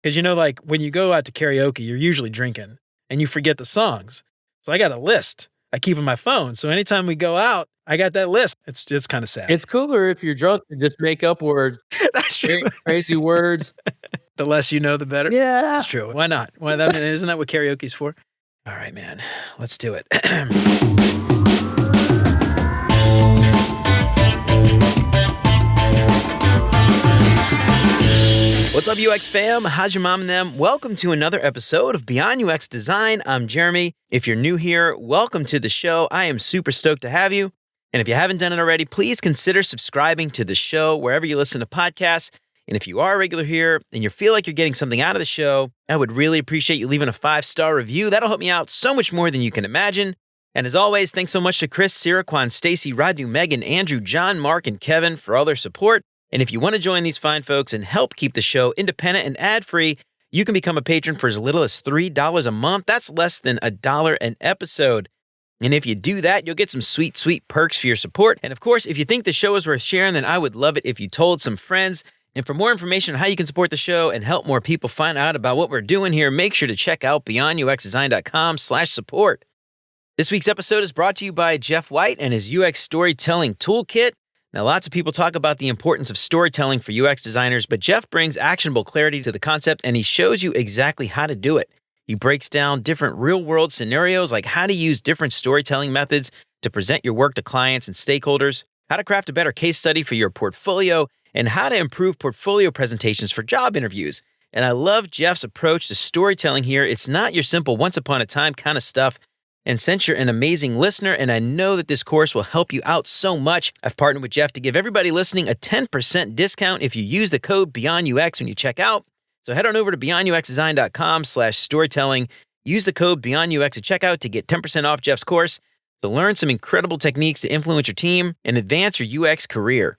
Because like when you go out to karaoke, you're usually drinking and you forget the songs. So I got a list I keep on my phone. So anytime we go out, I got that list. It's kind of sad. It's cooler if you're drunk to just make up words. That's true. Crazy words. The less you know, the better. Yeah. That's true. Why not? Isn't that what karaoke's for? All right, man. Let's do it. What's up, UX fam? How's your mom and them? Welcome to another episode of Beyond UX Design. I'm Jeremy. If you're new here, welcome to the show. I am super stoked to have you. And if you haven't done it already, please consider subscribing to the show wherever you listen to podcasts. And if you are a regular here and you feel like you're getting something out of the show, I would really appreciate you leaving a 5-star review. That'll help me out so much more than you can imagine. And as always, thanks so much to Chris, Siraquan, Stacy, Radu, Megan, Andrew, John, Mark, and Kevin for all their support. And if you want to join these fine folks and help keep the show independent and ad-free, you can become a patron for as little as $3 a month. That's less than $1 an episode. And if you do that, you'll get some sweet, sweet perks for your support. And of course, if you think the show is worth sharing, then I would love it if you told some friends. And for more information on how you can support the show and help more people find out about what we're doing here, make sure to check out beyonduxdesign.com/support. This week's episode is brought to you by Jeff White and his UX Storytelling Toolkit. Now, lots of people talk about the importance of storytelling for UX designers, but Jeff brings actionable clarity to the concept, and he shows you exactly how to do it. He breaks down different real-world scenarios, like how to use different storytelling methods to present your work to clients and stakeholders, how to craft a better case study for your portfolio, and how to improve portfolio presentations for job interviews. And I love Jeff's approach to storytelling here. It's not your simple once-upon-a-time kind of stuff. And since you're an amazing listener, and I know that this course will help you out so much, I've partnered with Jeff to give everybody listening a 10% discount if you use the code BeyondUX when you check out. So head on over to beyonduxdesign.com/storytelling. Use the code BeyondUX at checkout to get 10% off Jeff's course to learn some incredible techniques to influence your team and advance your UX career.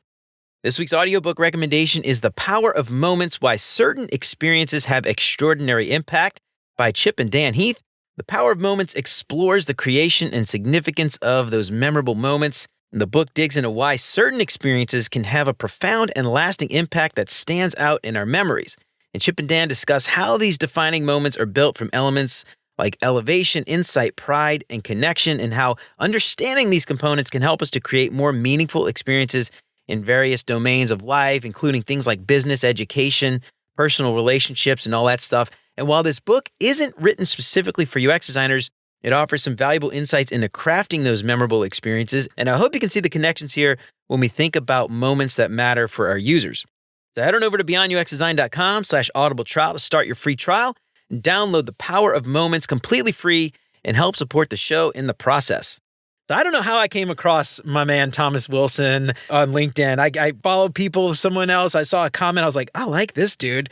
This week's audiobook recommendation is The Power of Moments: Why Certain Experiences Have Extraordinary Impact by Chip and Dan Heath. The Power of Moments explores the creation and significance of those memorable moments. And the book digs into why certain experiences can have a profound and lasting impact that stands out in our memories. And Chip and Dan discuss how these defining moments are built from elements like elevation, insight, pride, and connection, and how understanding these components can help us to create more meaningful experiences in various domains of life, including things like business, education, personal relationships, and all that stuff. And while this book isn't written specifically for UX designers, it offers some valuable insights into crafting those memorable experiences. And I hope you can see the connections here when we think about moments that matter for our users. So head on over to beyonduxdesign.com/audible trial to start your free trial and download The Power of Moments completely free and help support the show in the process. So I don't know how I came across my man Thomas Wilson on LinkedIn. I follow people, someone else. I saw a comment. I was like, I like this dude.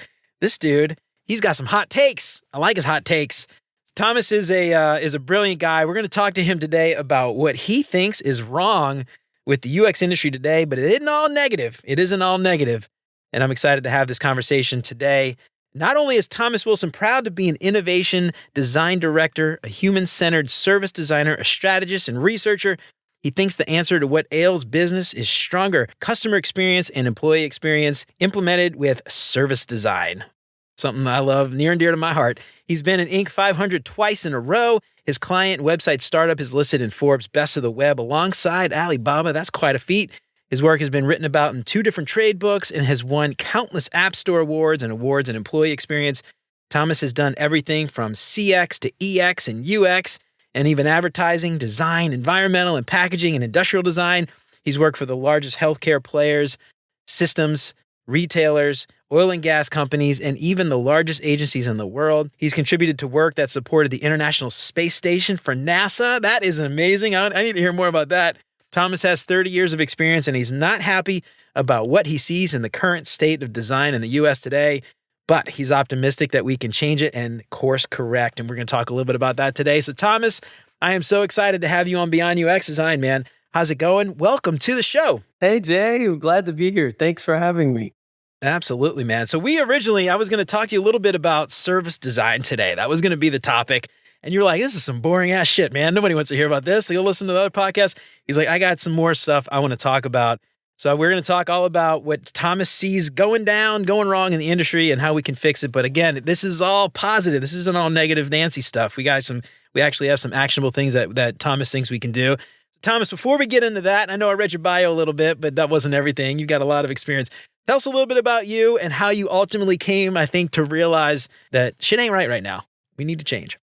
He's got some hot takes. I like his hot takes. Thomas is a brilliant guy. We're going to talk to him today about what he thinks is wrong with the UX industry today, but it isn't all negative. And I'm excited to have this conversation today. Not only is Thomas Wilson proud to be an innovation design director, a human-centered service designer, a strategist, and researcher, he thinks the answer to what ails business is stronger customer experience and employee experience implemented with service design. Something I love, near and dear to my heart. He's been in Inc. 500 twice in a row. His client website startup is listed in Forbes' Best of the Web alongside Alibaba. That's quite a feat. His work has been written about in 2 different trade books and has won countless App Store awards and awards in employee experience. Thomas has done everything from CX to EX and UX, and even advertising, design, environmental and packaging and industrial design. He's worked for the largest healthcare players, systems, retailers, oil and gas companies, and even the largest agencies in the world. He's contributed to work that supported the International Space Station for NASA. That is amazing. I need to hear more about that. Thomas has 30 years of experience, and he's not happy about what he sees in the current state of design in the U.S. today, but he's optimistic that we can change it and course correct, and we're going to talk a little bit about that today. So, Thomas, I am so excited to have you on Beyond UX Design, man. How's it going? Welcome to the show. Hey, Jay. I'm glad to be here. Thanks for having me. Absolutely, man. So I was going to talk to you a little bit about service design today. That was going to be the topic. And you're like, this is some boring ass shit, man. Nobody wants to hear about this. So you'll listen to the other podcast. He's like, I got some more stuff I want to talk about. So we're going to talk all about what Thomas sees going wrong in the industry and how we can fix it. But again, this is all positive. This isn't all negative Nancy stuff. We actually have some actionable things that Thomas thinks we can do. Thomas, before we get into that, I know I read your bio a little bit, but that wasn't everything. You've got a lot of experience. Tell us a little bit about you and how you ultimately came, I think, to realize that shit ain't right now. We need to change.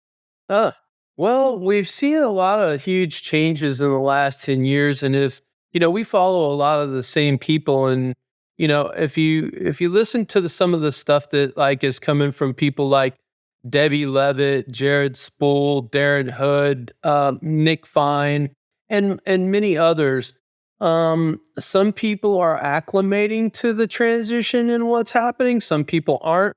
Well, we've seen a lot of huge changes in the last 10 years. And if, we follow a lot of the same people. And, if you listen to some of the stuff that is coming from people like Debbie Levitt, Jared Spool, Darren Hood, Nick Fine, and many others, some people are acclimating to the transition and what's happening. Some people aren't.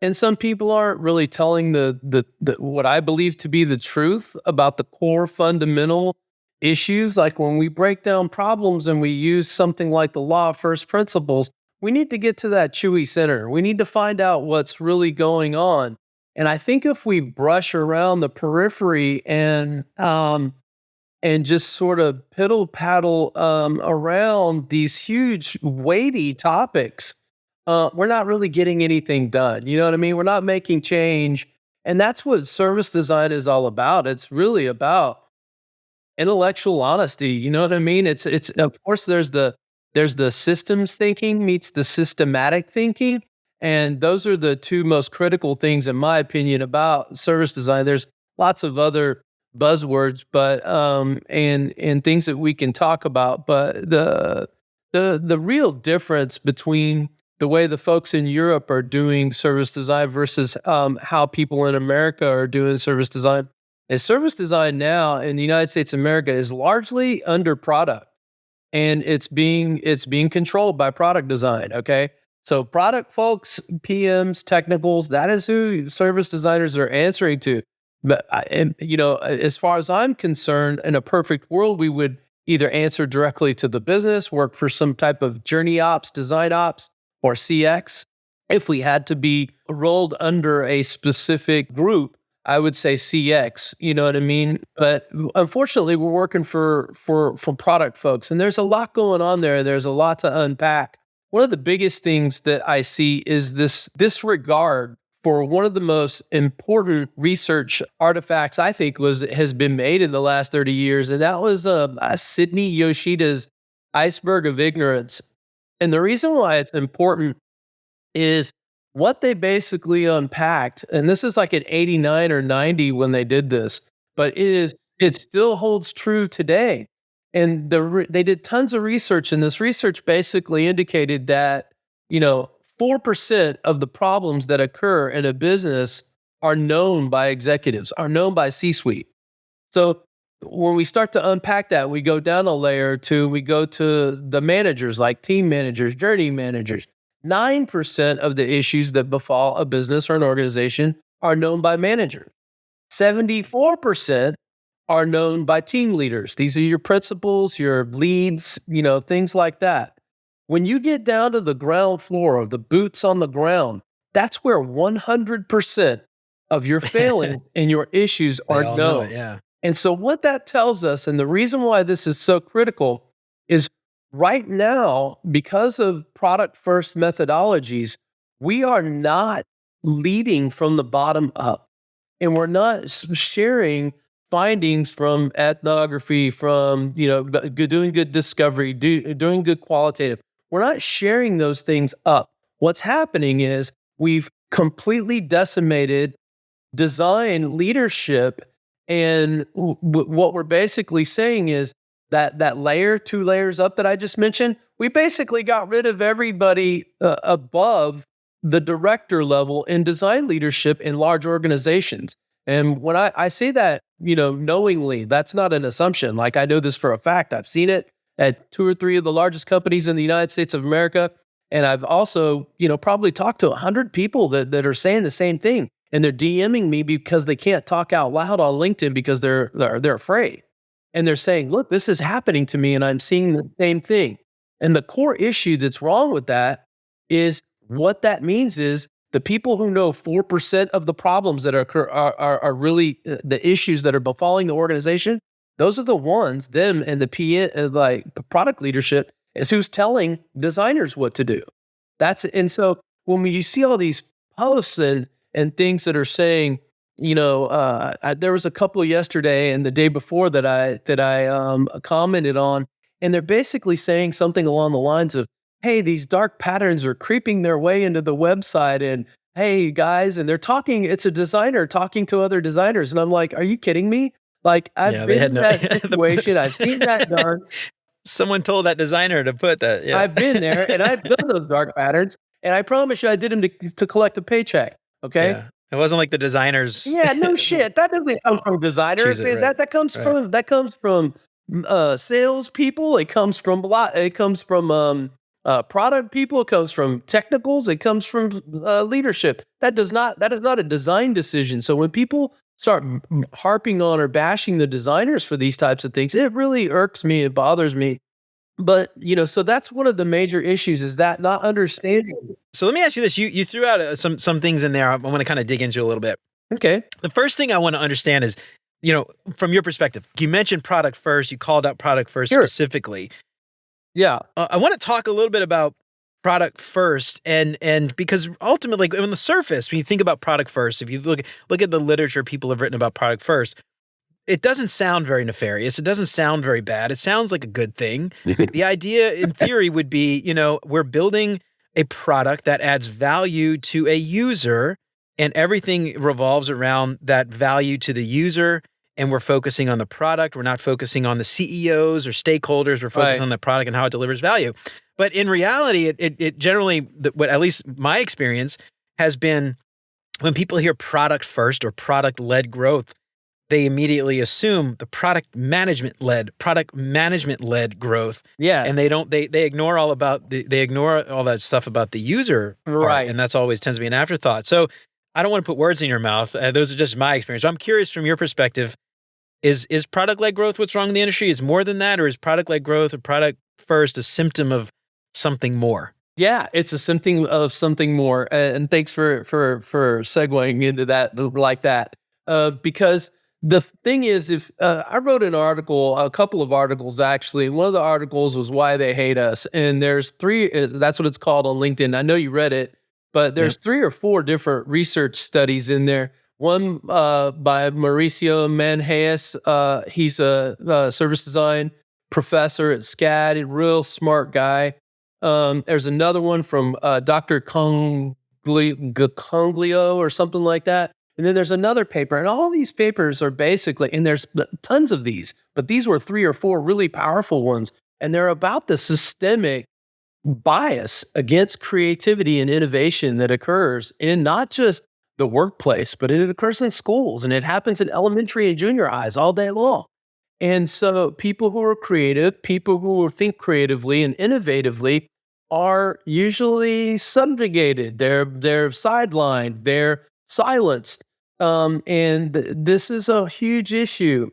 And some people aren't really telling the what I believe to be the truth about the core fundamental issues. Like when we break down problems and we use something like the law of first principles, we need to get to that chewy center. We need to find out what's really going on. And I think if we brush around the periphery and just sort of piddle paddle around these huge weighty topics, we're not really getting anything done. You know what I mean? We're not making change. And that's what service design is all about. It's really about intellectual honesty. You know what I mean? It's of course there's the systems thinking meets the systematic thinking. And those are the two most critical things, in my opinion, about service design. There's lots of other buzzwords, but and things that we can talk about. But the real difference between the way the folks in Europe are doing service design versus how people in America are doing service design is service design now in the United States of America is largely under product, and it's being controlled by product design. Okay. So product folks, PMs, technicals, that is who service designers are answering to. But as far as I'm concerned, in a perfect world, we would either answer directly to the business, work for some type of journey ops, design ops, or CX. If we had to be rolled under a specific group, I would say CX. You know what I mean? But unfortunately, we're working for product folks, and there's a lot going on there. There's a lot to unpack. One of the biggest things that I see is this disregard for one of the most important research artifacts I think has been made in the last 30 years, and that was Sidney Yoshida's Iceberg of Ignorance. And the reason why it's important is what they basically unpacked, and this is like an 89 or 90 when they did this, but it still holds true today. And they did tons of research, and this research basically indicated that 4% of the problems that occur in a business are known by executives, are known by C-suite. So when we start to unpack that, we go down a layer or two, we go to the managers like team managers, journey managers. 9% of the issues that befall a business or an organization are known by managers. 74% are known by team leaders. These are your principals, your leads, things like that. When you get down to the ground floor of the boots on the ground, that's where 100% of your failings and your issues are known. Yeah. And so what that tells us, and the reason why this is so critical, is right now, because of product first methodologies, we are not leading from the bottom up. And we're not sharing findings from ethnography, from doing good discovery, doing good qualitative. We're not sharing those things up. What's happening is we've completely decimated design leadership, and what we're basically saying is that two layers up that I just mentioned, we basically got rid of everybody above the director level in design leadership in large organizations. And when I say that, knowingly, that's not an assumption. Like, I know this for a fact. I've seen it at 2 or 3 of the largest companies in the United States of America. And I've also, probably talked to 100 people that are saying the same thing. And they're DMing me because they can't talk out loud on LinkedIn because they're afraid. And they're saying, look, this is happening to me and I'm seeing the same thing. And the core issue that's wrong with that is what that means is the people who know 4% of the problems that are really the issues that are befalling the organization, those are the ones, them and the PM, like product leadership, is who's telling designers what to do. And so when you see all these posts and things that are saying, there was a couple yesterday and the day before that I commented on, and they're basically saying something along the lines of, "Hey, these dark patterns are creeping their way into the website, and hey, guys," and they're talking. It's a designer talking to other designers, and I'm like, "Are you kidding me?" Like I've been in that situation. I've seen that done. Someone told that designer to put that. Yeah. I've been there, and I've done those dark patterns, and I promise you, I did them to collect a paycheck. Okay. Yeah. It wasn't like the designers. Yeah, no shit. That doesn't come from designers. Choose it, right. That comes from sales people. It comes from product people. It comes from technicals. It comes from leadership. That is not a design decision. So when people start harping on or bashing the designers for these types of things, it really irks me. It bothers me. But, so that's one of the major issues, is that not understanding. So let me ask you this. You threw out some things in there I want to kind of dig into a little bit. Okay. The first thing I want to understand is, from your perspective, you mentioned product first. You called out product first specifically. Yeah. I want to talk a little bit about product first, and because ultimately, on the surface, when you think about product first, if you look at the literature people have written about product first, it doesn't sound very nefarious. It doesn't sound very bad. It sounds like a good thing. The idea in theory would be, we're building a product that adds value to a user, and everything revolves around that value to the user, and we're focusing on the product. We're not focusing on the CEOs or stakeholders. We're focused on the product and how it delivers value. But in reality, it generally, what at least my experience has been, when people hear product first or product-led growth, they immediately assume the product management led growth. Yeah. And they ignore all that stuff about the user part, right. and that's always tends to be an afterthought. So I don't want to put words in your mouth. Those are just my experience. But I'm curious, from your perspective, is product-led growth what's wrong in the industry? Is more than that, or is product-led growth or product first a symptom of something more? Yeah, it's a symptom of something more. And thanks for segueing into that like that. Because the thing is, if I wrote a couple of articles actually, and one of the articles was Why They Hate Us. And there's three, that's what it's called on LinkedIn. I know you read it, but there's 3 or 4 different research studies in there. One by Mauricio Manhães. He's a service design professor at SCAD, a real smart guy. There's another one from Dr. Conglio or something like that. And then there's another paper, and all these papers are basically, and there's tons of these, but these were 3 or 4 really powerful ones. And they're about the systemic bias against creativity and innovation that occurs in not just the workplace, but it occurs in schools, and it happens in elementary and junior highs all day long. And so people who are creative, people who think creatively and innovatively, are usually subjugated. They're sidelined. They're silenced. And this is a huge issue.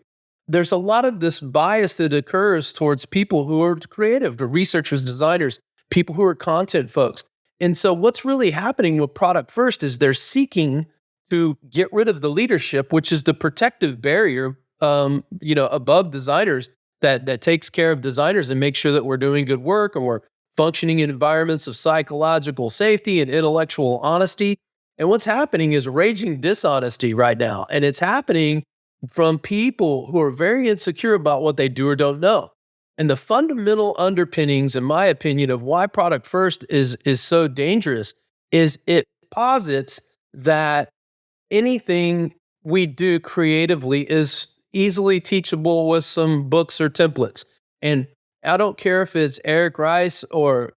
There's a lot of this bias that occurs towards people who are creative, the researchers, designers, people who are content folks. And so what's really happening with product first is they're seeking to get rid of the leadership, which is the protective barrier, above designers that takes care of designers and makes sure that we're doing good work and we're functioning in environments of psychological safety and intellectual honesty. And what's happening is raging dishonesty right now. And it's happening from people who are very insecure about what they do or don't know. And the fundamental underpinnings, in my opinion, of why product first is so dangerous is it posits that anything we do creatively is easily teachable with some books or templates. And I don't care if it's Eric Rice or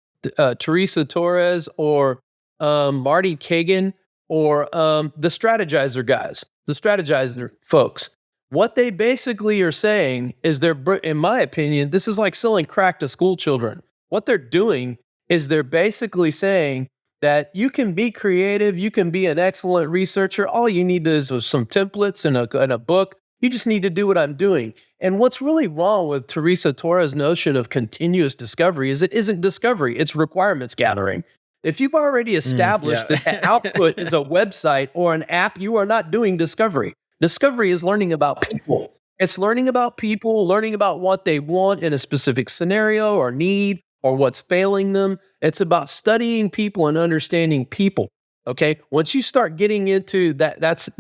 Teresa Torres or Marty Kagan or the Strategizer guys, the Strategizer folks. What they basically are saying is in my opinion, this is like selling crack to school children. What they're doing is they're basically saying that you can be creative, you can be an excellent researcher. All you need is some templates and a book. You just need to do what I'm doing. And what's really wrong with Teresa Torres' notion of continuous discovery is it isn't discovery, it's requirements gathering. If you've already established that the output is a website or an app, you are not doing discovery. Discovery is learning about people. It's learning about people, learning about what they want in a specific scenario or need, or what's failing them. It's about studying people and understanding people. Okay. Once you start getting into that, that's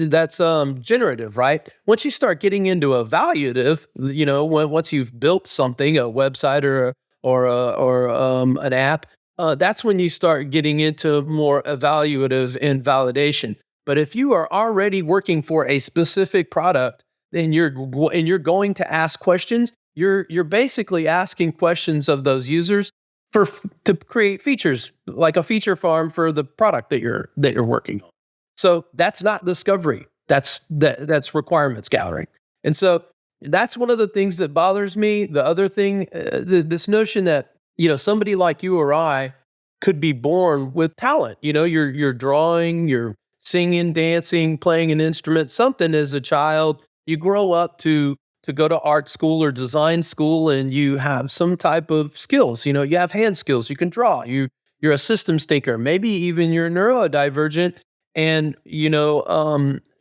generative, right? Once you start getting into evaluative, once you've built something, a website or an app, that's when you start getting into more evaluative and validation. But if you are already working for a specific product, and you're going to ask questions, you're basically asking questions of those users to create features, like a feature farm for the product that you're working on. So that's not discovery. That's requirements gathering. And so that's one of the things that bothers me. The other thing, this notion that somebody like you or I could be born with talent. You're drawing, you're singing, dancing, playing an instrument, something as a child. You grow up to go to art school or design school, and you have some type of skills. You have hand skills. You can draw. You're a systems thinker. Maybe even you're neurodivergent. And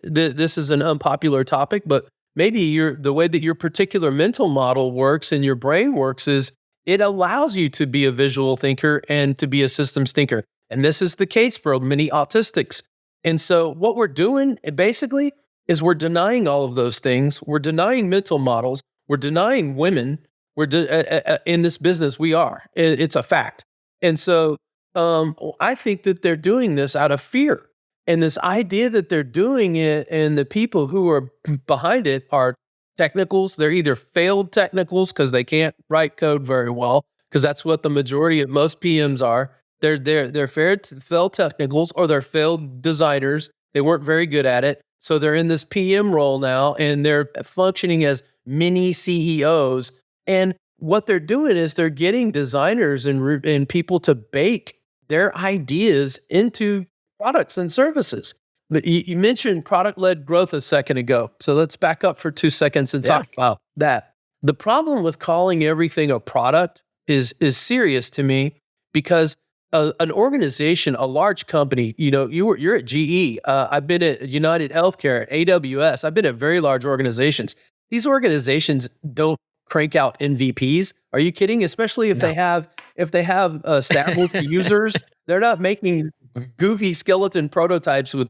this is an unpopular topic, but maybe the way that your particular mental model works and your brain works is it allows you to be a visual thinker and to be a systems thinker. And this is the case for many autistics. And so what we're doing basically is we're denying all of those things. We're denying mental models. We're denying women. In this business, we are. It's a fact. And so I think that they're doing this out of fear. And this idea that they're doing it, and the people who are behind it are technicals. They're either failed technicals because they can't write code very well, because that's what the majority of most PMs are. They're failed technicals, or they're failed designers. They weren't very good at it. So they're in this PM role now, and they're functioning as mini CEOs. And what they're doing is they're getting designers and people to bake their ideas into products and services. But you mentioned product-led growth a second ago. So let's back up for 2 seconds and talk about that. The problem with calling everything a product is serious to me, because an organization, a large company, you're at GE. I've been at United Healthcare, AWS. I've been at very large organizations. These organizations don't crank out MVPs. Are you kidding? Especially if they have established users, they're not making goofy skeleton prototypes with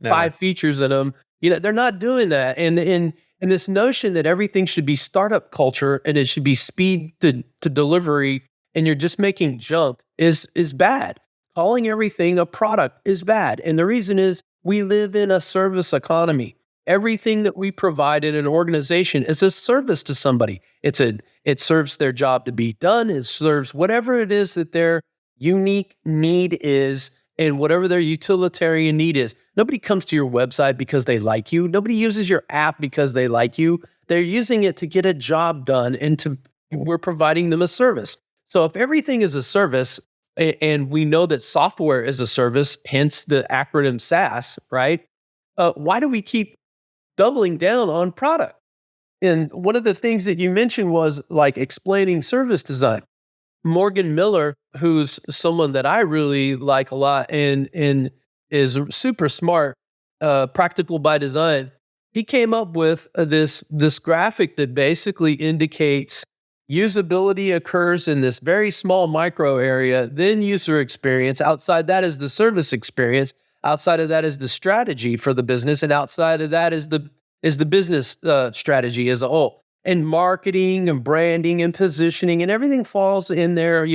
5 features in them. They're not doing that. And this notion that everything should be startup culture and it should be speed to delivery, and you're just making junk is bad. Calling everything a product is bad. And the reason is we live in a service economy. Everything that we provide in an organization is a service to somebody. It serves their job to be done. It serves whatever it is that their unique need is, and whatever their utilitarian need is. Nobody comes to your website because they like you. Nobody uses your app because they like you. They're using it to get a job done, and we're providing them a service. So if everything is a service, and we know that software is a service, hence the acronym SaaS, right? Why do we keep doubling down on product? And one of the things that you mentioned was like explaining service design. Morgan Miller, who's someone that I really like a lot and is super smart, practical by design, he came up with this graphic that basically indicates usability occurs in this very small micro area, then user experience. Outside that is the service experience. Outside of that is the strategy for the business, and outside of that is the business strategy as a whole. And marketing and branding and positioning and everything falls in there,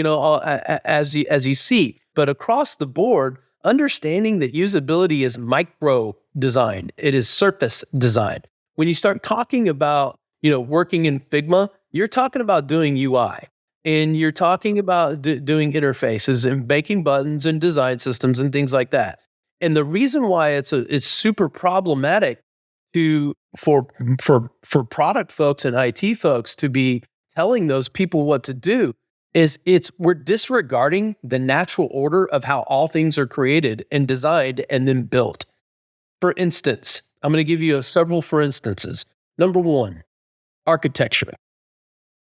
as you see. But across the board, understanding that usability is micro design, it is surface design. When you start talking about, working in Figma, you're talking about doing UI, and you're talking about doing interfaces and making buttons and design systems and things like that. And the reason why it's super problematic for product folks and IT folks to be telling those people what to do is we're disregarding the natural order of how all things are created and designed and then built. For instance, I'm going to give you several for instances. Number 1, architecture.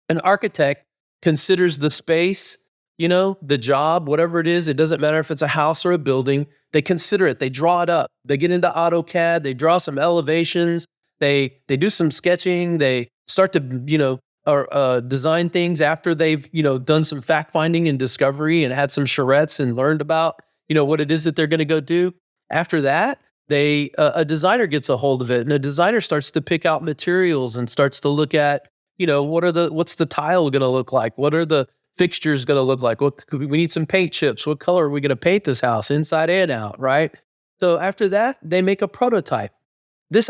An architect considers the space, the job, whatever it is. It doesn't matter if it's a house or a building. They consider it. They draw it up. They get into AutoCAD. They draw some elevations. They do some sketching. They start to, or design things after they've, done some fact finding and discovery and had some charrettes and learned about, what it is that they're going to go do. After that, a designer gets a hold of it, and a designer starts to pick out materials and starts to look at, what's the tile going to look like? What are the fixtures going to look like? We need some paint chips. What color are we going to paint this house inside and out, right? So after that, they make a prototype.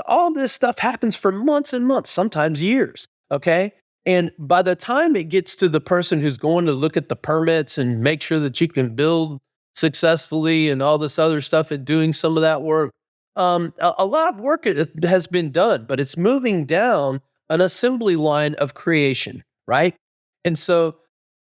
All this stuff happens for months and months, sometimes years. Okay. And by the time it gets to the person who's going to look at the permits and make sure that you can build successfully and all this other stuff and doing some of that work, a lot of work has been done, but it's moving down an assembly line of creation, right? And so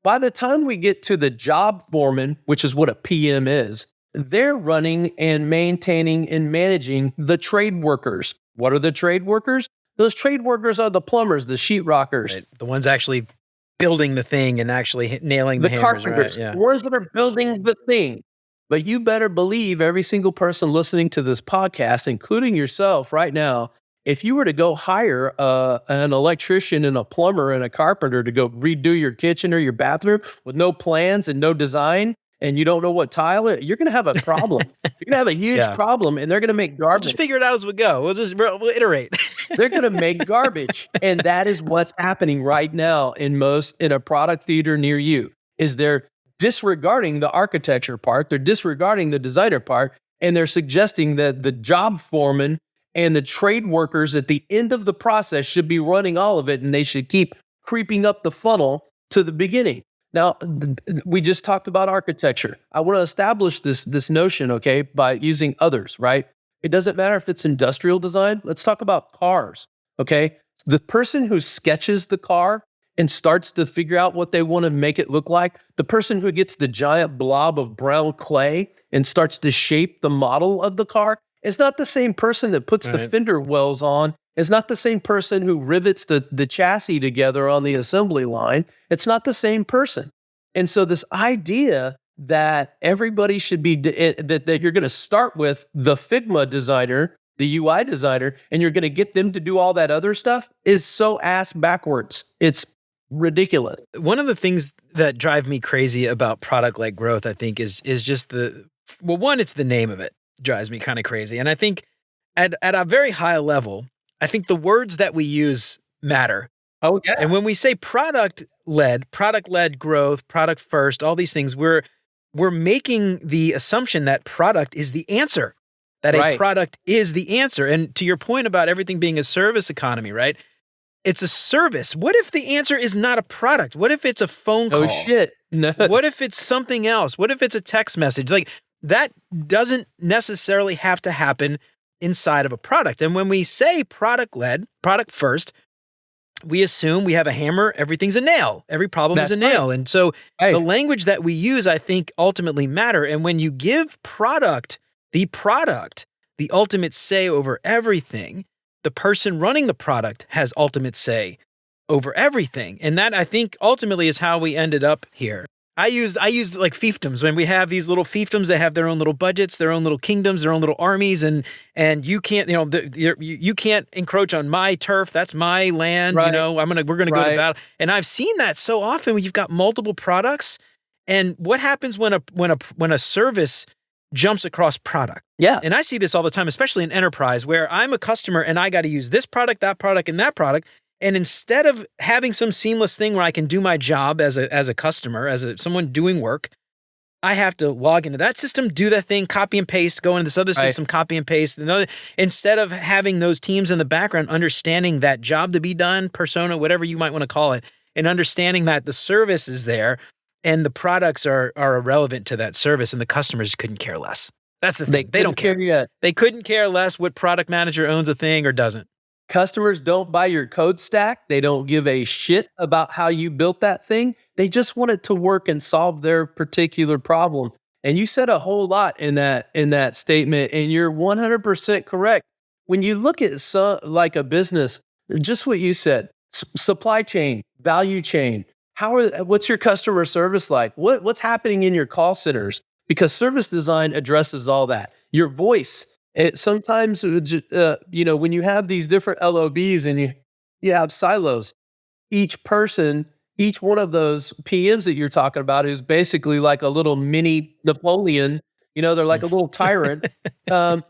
by the time we get to the job foreman, which is what a PM is, they're running and maintaining and managing the trade workers. What are the trade workers? Those trade workers are the plumbers, the sheetrockers. Right. The ones actually building the thing and actually nailing the hammers, carpenters, right? Yeah. The ones that are building the thing. But you better believe every single person listening to this podcast, including yourself right now, if you were to go hire an electrician and a plumber and a carpenter to go redo your kitchen or your bathroom with no plans and no design, and you don't know what tile it, you're going to have a problem. You're going to have a huge problem, and they're going to make garbage. We'll just figure it out as we go. We'll iterate. They're going to make garbage. And that is what's happening right now in a product theater near you, is they're disregarding the architecture part, they're disregarding the designer part, and they're suggesting that the job foreman and the trade workers at the end of the process should be running all of it, and they should keep creeping up the funnel to the beginning. Now, we just talked about architecture. I want to establish this notion, okay, by using others, right? It doesn't matter if it's industrial design. Let's talk about cars, okay? The person who sketches the car and starts to figure out what they want to make it look like, the person who gets the giant blob of brown clay and starts to shape the model of the car, is not the same person that puts the fender wells on. It's not the same person who rivets the chassis together on the assembly line. It's not the same person. And so this idea that everybody should be, that you're going to start with the Figma designer, the UI designer, and you're going to get them to do all that other stuff is so ass backwards. It's ridiculous. One of the things that drive me crazy about product-led growth, I think, is just one, it's the name of it drives me kind of crazy. And I think at a very high level, I think the words that we use matter. Oh, yeah. And when we say product-led growth, product first, all these things, we're making the assumption that product is the answer, that a product is the answer. And to your point about everything being a service economy, right? It's a service. What if the answer is not a product? What if it's a phone call? Oh, shit. No. What if it's something else? What if it's a text message? Like, that doesn't necessarily have to happen inside of a product. And when we say product-led, product first, we assume we have a hammer, everything's a nail. Every problem is a nail. And so the language that we use, I think, ultimately matter. And when you give the ultimate say over everything, the person running the product has ultimate say over everything. And that, I think, ultimately is how we ended up here. I used like fiefdoms. When we have these little fiefdoms, they have their own little budgets, their own little kingdoms, their own little armies, and you can't, you can't encroach on my turf. That's my land. Right. We're gonna go to battle. And I've seen that so often when you've got multiple products. And what happens when a service jumps across product? Yeah. And I see this all the time, especially in enterprise, where I'm a customer and I got to use this product, and that product. And instead of having some seamless thing where I can do my job as a customer, someone doing work, I have to log into that system, do that thing, copy and paste, go into this other system, copy and paste. Instead of having those teams in the background understanding that job to be done, persona, whatever you might want to call it, and understanding that the service is there and the products are irrelevant to that service, and the customers couldn't care less. That's the thing. They don't care. They couldn't care less what product manager owns a thing or doesn't. Customers don't buy your code stack. They don't give a shit about how you built that thing. They just want it to work and solve their particular problem. And you said a whole lot in that statement, and you're 100% correct. When you look at like a business, just what you said, supply chain, value chain, what's your customer service like? What's happening in your call centers? Because service design addresses all that. Your voice. Sometimes, when you have these different LOBs and you have silos, each person, each one of those PMs that you're talking about is basically like a little mini Napoleon. They're like a little tyrant.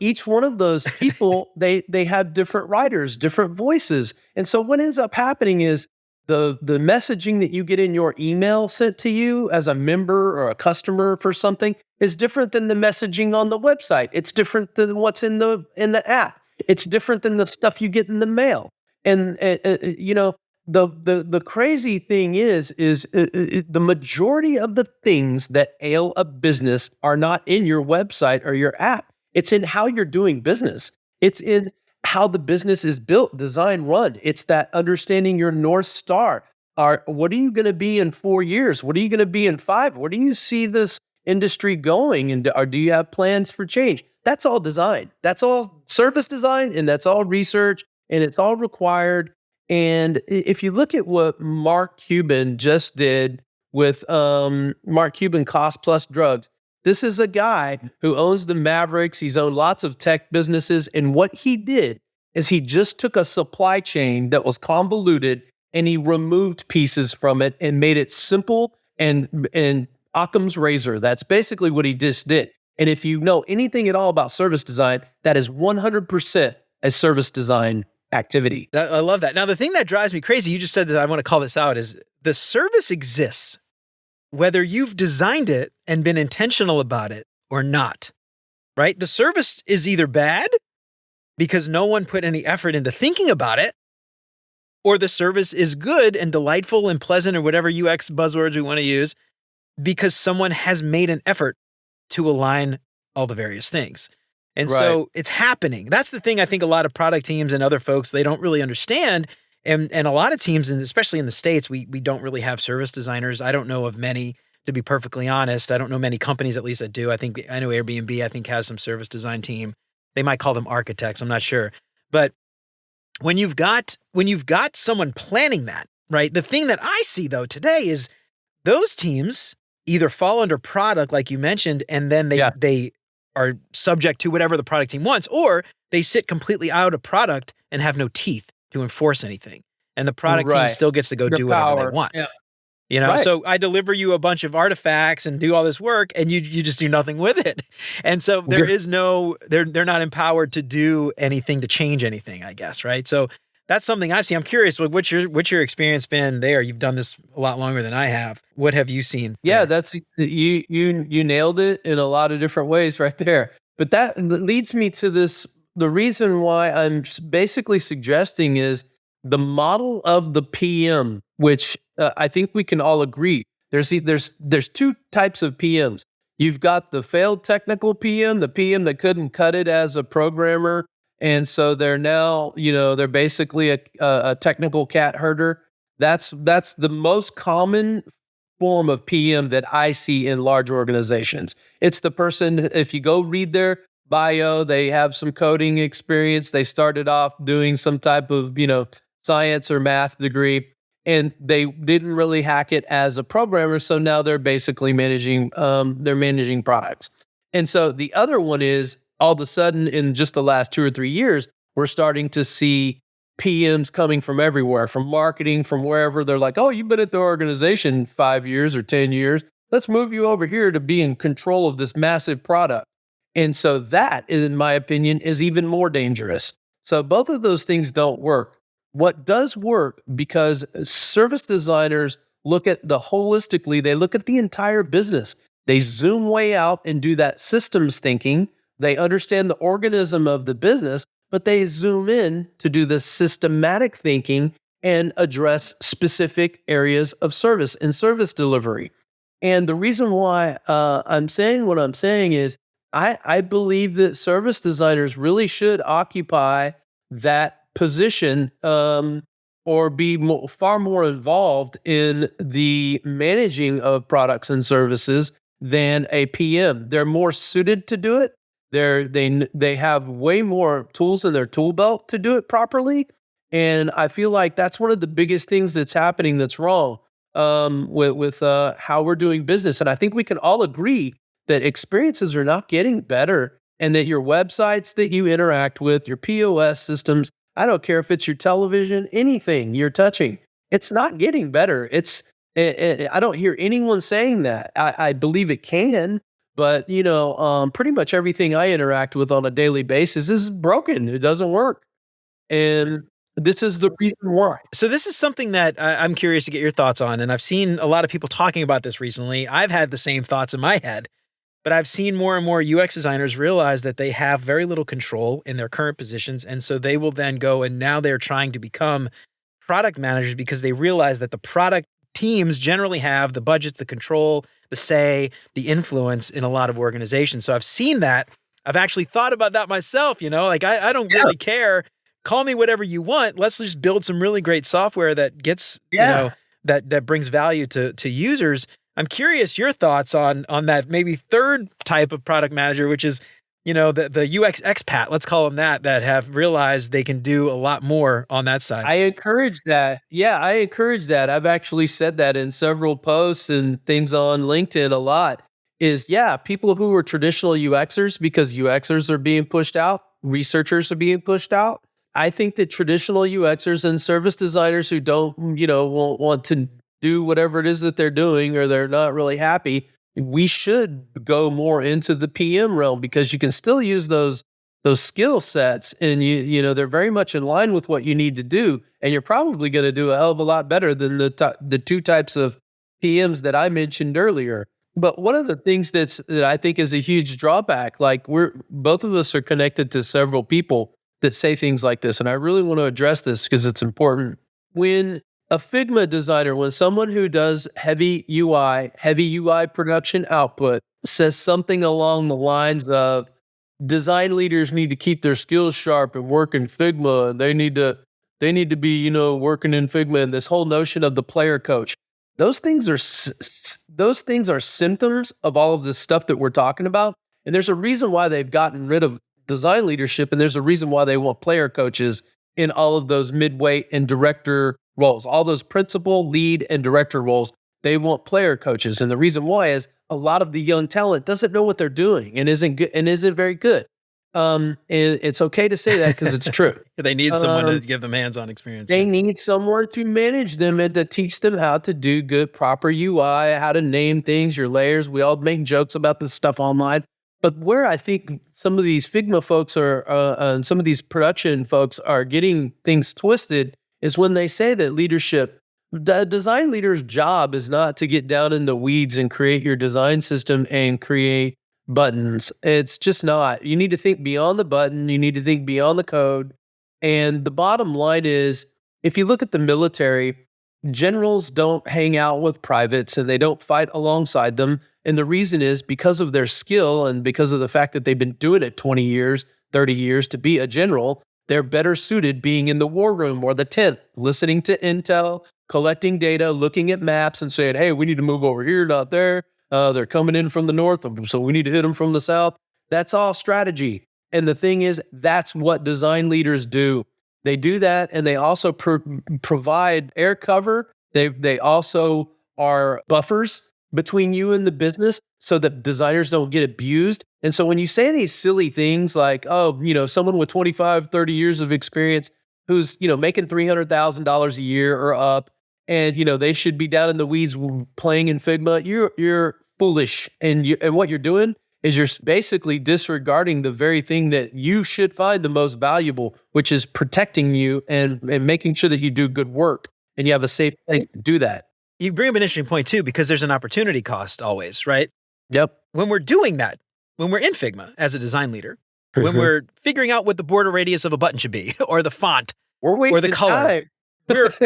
Each one of those people, they have different writers, different voices. And so what ends up happening is the messaging that you get in your email sent to you as a member or a customer for something is different than the messaging on the website. It's different than what's in the app. It's different than the stuff you get in the mail. And the crazy thing is the majority of the things that ail a business are not in your website or your app. It's in how you're doing business. It's in how the business is built, designed, run. It's that understanding your North Star. What are you going to be in 4 years? What are you going to be in 5? Where do you see this industry going? And do you have plans for change? That's all design. That's all service design, and that's all research, and it's all required. And if you look at what Mark Cuban just did with Mark Cuban Cost Plus Drugs, this is a guy who owns the Mavericks. He's owned lots of tech businesses. And what he did is he just took a supply chain that was convoluted and he removed pieces from it and made it simple and Occam's razor. That's basically what he just did. And if you know anything at all about service design, that is 100% a service design activity. I love that. Now, the thing that drives me crazy, you just said that I want to call this out, is the service exists, whether you've designed it and been intentional about it or not, right? The service is either bad because no one put any effort into thinking about it, or the service is good and delightful and pleasant or whatever UX buzzwords we want to use because someone has made an effort to align all the various things. And so it's happening. That's the thing I think a lot of product teams and other folks, they don't really understand. And a lot of teams, and especially in the States, we don't really have service designers. I don't know of many, to be perfectly honest. I don't know many companies, at least, that do. I know Airbnb, I think, has some service design team. They might call them architects. I'm not sure. But when you've got someone planning that, right? The thing that I see, though, today is those teams either fall under product, like you mentioned, and then they are subject to whatever the product team wants, or they sit completely out of product and have no teeth to enforce anything. And the product team still gets to go do whatever they want. Yeah. So I deliver you a bunch of artifacts and do all this work and you just do nothing with it. And so they're not empowered to do anything, to change anything, I guess. Right. So that's something I've seen. I'm curious, what's your experience been there? You've done this a lot longer than I have. What have you seen? Yeah, that's you nailed it in a lot of different ways right there. But that leads me to this. The reason why I'm basically suggesting is the model of the PM, which I think we can all agree. There's two types of PMs. You've got the failed technical PM, the PM that couldn't cut it as a programmer. And so they're now, they're basically a technical cat herder. That's the most common form of PM that I see in large organizations. It's the person, if you go read their bio, they have some coding experience. They started off doing some type of, science or math degree, and they didn't really hack it as a programmer. So now they're basically managing products. And so the other one is, all of a sudden, in just the last 2 or 3 years, we're starting to see PMs coming from everywhere, from marketing, from wherever. They're like, oh, you've been at the organization 5 years or 10 years. Let's move you over here to be in control of this massive product. And so that, in my opinion, is even more dangerous. So both of those things don't work. What does work, because service designers look at holistically, they look at the entire business. They zoom way out and do that systems thinking. They understand the organism of the business, but they zoom in to do the systematic thinking and address specific areas of service and service delivery. And the reason why I'm saying what I'm saying is I believe that service designers really should occupy that position or be far more involved in the managing of products and services than a PM. They're more suited to do it. They have way more tools in their tool belt to do it properly. And I feel like that's one of the biggest things that's happening that's wrong with how we're doing business. And I think we can all agree that experiences are not getting better, and that your websites that you interact with, your POS systems, I don't care if it's your television, anything you're touching, It's not getting better. I don't hear anyone saying that. I believe it can, but pretty much everything I interact with on a daily basis is broken. It doesn't work, and this is the reason why. So this is something that I'm curious to get your thoughts on, and I've seen a lot of people talking about this recently. I've had the same thoughts in my head, but I've seen more and more UX designers realize that they have very little control in their current positions, and so they will then go and now they're trying to become product managers because they realize that the product teams generally have the budgets, the control, the say, the influence in a lot of organizations. So I've seen that. I've actually thought about that myself, like I don't really care. Call me whatever you want. Let's just build some really great software that gets, that brings value to users. I'm curious your thoughts on that maybe third type of product manager, which is, the UX expat, let's call them that have realized they can do a lot more on that side. I encourage that. Yeah, I encourage that. I've actually said that in several posts and things on LinkedIn a lot people who were traditional UXers, because UXers are being pushed out, researchers are being pushed out. I think that traditional UXers and service designers who don't, won't want to do whatever it is that they're doing or they're not really happy, we should go more into the PM realm because you can still use those skill sets and they're very much in line with what you need to do. And you're probably going to do a hell of a lot better than the two types of PMs that I mentioned earlier. But one of the things that I think is a huge drawback, like both of us are connected to several people that say things like this. And I really want to address this because it's important. When a Figma designer, when someone who does heavy UI production output says something along the lines of design leaders need to keep their skills sharp and work in Figma, and they need to be, working in Figma, and this whole notion of the player coach, those things are symptoms of all of this stuff that we're talking about. And there's a reason why they've gotten rid of design leadership, and there's a reason why they want player coaches in all of those midweight and director roles, all those principal, lead, and director roles. They want player coaches, and the reason why is a lot of the young talent doesn't know what they're doing and isn't good and isn't very good. And it's okay to say that because it's true. They need someone to give them hands-on experience. They need someone to manage them and to teach them how to do good, proper UI, how to name things, your layers. We all make jokes about this stuff online. But where I think some of these Figma folks and some of these production folks are getting things twisted is when they say that the design leader's job is not to get down in the weeds and create your design system and create buttons. It's just not. You need to think beyond the button. You need to think beyond the code. And the bottom line is, if you look at the military, generals don't hang out with privates and they don't fight alongside them. And the reason is because of their skill and because of the fact that they've been doing it 20 years, 30 years to be a general. They're better suited being in the war room or the tent, listening to intel, collecting data, looking at maps and saying, hey, we need to move over here, not there. They're coming in from the north, so we need to hit them from the south. That's all strategy. And the thing is, that's what design leaders do. They do that, and they also provide air cover. They also are buffers between you and the business so that designers don't get abused. And so when you say these silly things like, someone with 25, 30 years of experience who's, making $300,000 a year or up, and, they should be down in the weeds playing in Figma, you're foolish. And what you're doing is you're basically disregarding the very thing that you should find the most valuable, which is protecting you and making sure that you do good work and you have a safe place to do that. You bring up an interesting point too, because there's an opportunity cost always, right? Yep. When we're doing that, when we're in Figma as a design leader, when we're figuring out what the border radius of a button should be, or the font, or the color,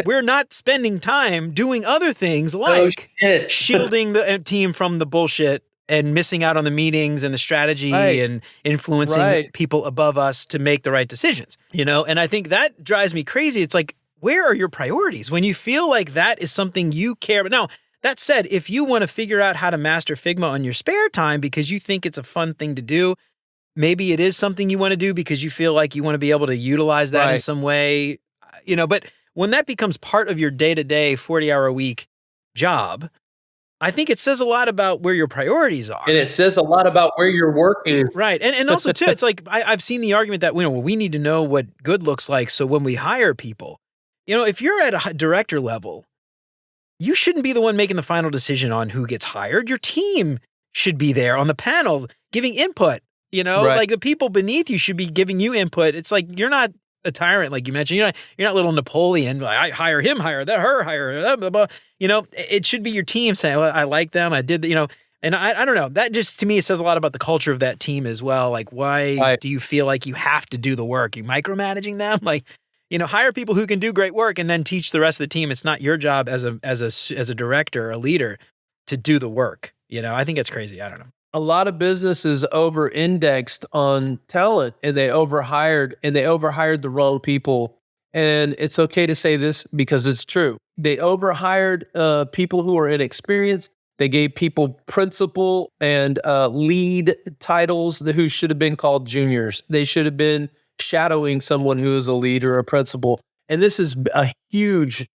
we're not spending time doing other things like shielding the team from the bullshit and missing out on the meetings and the strategy and influencing people above us to make the right decisions, And I think that drives me crazy. It's like, where are your priorities when you feel like that is something you care about? Now, that said, if you want to figure out how to master Figma on your spare time because you think it's a fun thing to do, maybe it is something you want to do because you feel like you want to be able to utilize that in some way, but when that becomes part of your day-to-day 40-hour-a-week job, I think it says a lot about where your priorities are. And it says a lot about where you're working. Right. And also, too, it's like I've seen the argument that, we need to know what good looks like so when we hire people, if you're at a director level you shouldn't be the one making the final decision on who gets hired. Your team should be there on the panel giving input. Right. Like the people beneath you should be giving you input. It's like you're not a tyrant, like you mentioned. You're not little Napoleon. Like, I hire him, hire that, her, hire them. Blah, blah. It should be your team saying, well, I like them. I did, and I don't know. That just to me says a lot about the culture of that team as well. Like, why do you feel like you have to do the work? You micromanaging them? Like, hire people who can do great work and then teach the rest of the team. It's not your job as a director, a leader, to do the work. I think it's crazy. I don't know. A lot of businesses over-indexed on talent, and they overhired the wrong people. And it's okay to say this because it's true. They overhired people who are inexperienced. They gave people principal and lead titles who should have been called juniors. They should have been shadowing someone who is a lead or a principal. And this is a huge,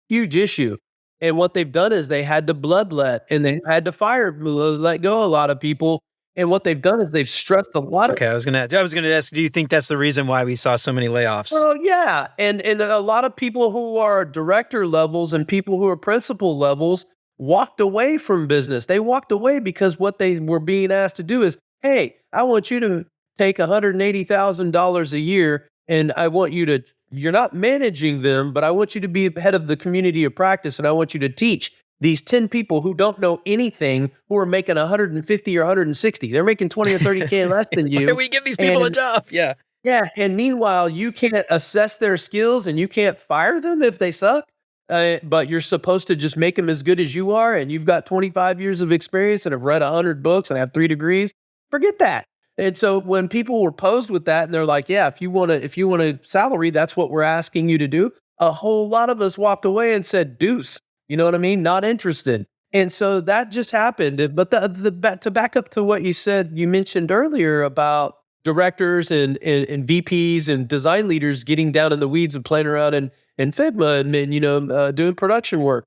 huge issue. And what they've done is they had to bloodlet and they had to let go a lot of people. And what they've done is they've stressed a lot of. Okay, I was gonna ask, do you think that's the reason why we saw so many layoffs? Oh yeah, and a lot of people who are director levels and people who are principal levels walked away from business. They walked away because what they were being asked to do is, hey, I want you to take $180,000 a year, and I want you to. You're not managing them, but I want you to be head of the community of practice, and I want you to teach these 10 people who don't know anything, who are making 150 or 160. They're making 20 or 30K less than you. Why do we give these people a job? Yeah. Yeah. And meanwhile, you can't assess their skills and you can't fire them if they suck. But you're supposed to just make them as good as you are. And you've got 25 years of experience and have read 100 books and have 3 degrees. Forget that. And so when people were posed with that and they're like, yeah, if you want a salary, that's what we're asking you to do. A whole lot of us walked away and said, deuce, you know what I mean? Not interested. And so that just happened. But to back up to what you said, you mentioned earlier about directors and VPs and design leaders getting down in the weeds and playing around in Figma and doing production work.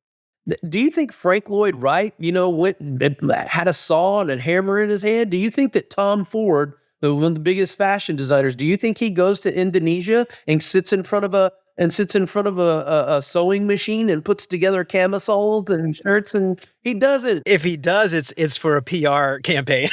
Do you think Frank Lloyd Wright, had a saw and a hammer in his hand? Do you think that Tom Ford, one of the biggest fashion designers, do you think he goes to Indonesia and sits in front of a sewing machine and puts together camisoles and shirts? And he doesn't. If he does, it's for a PR campaign.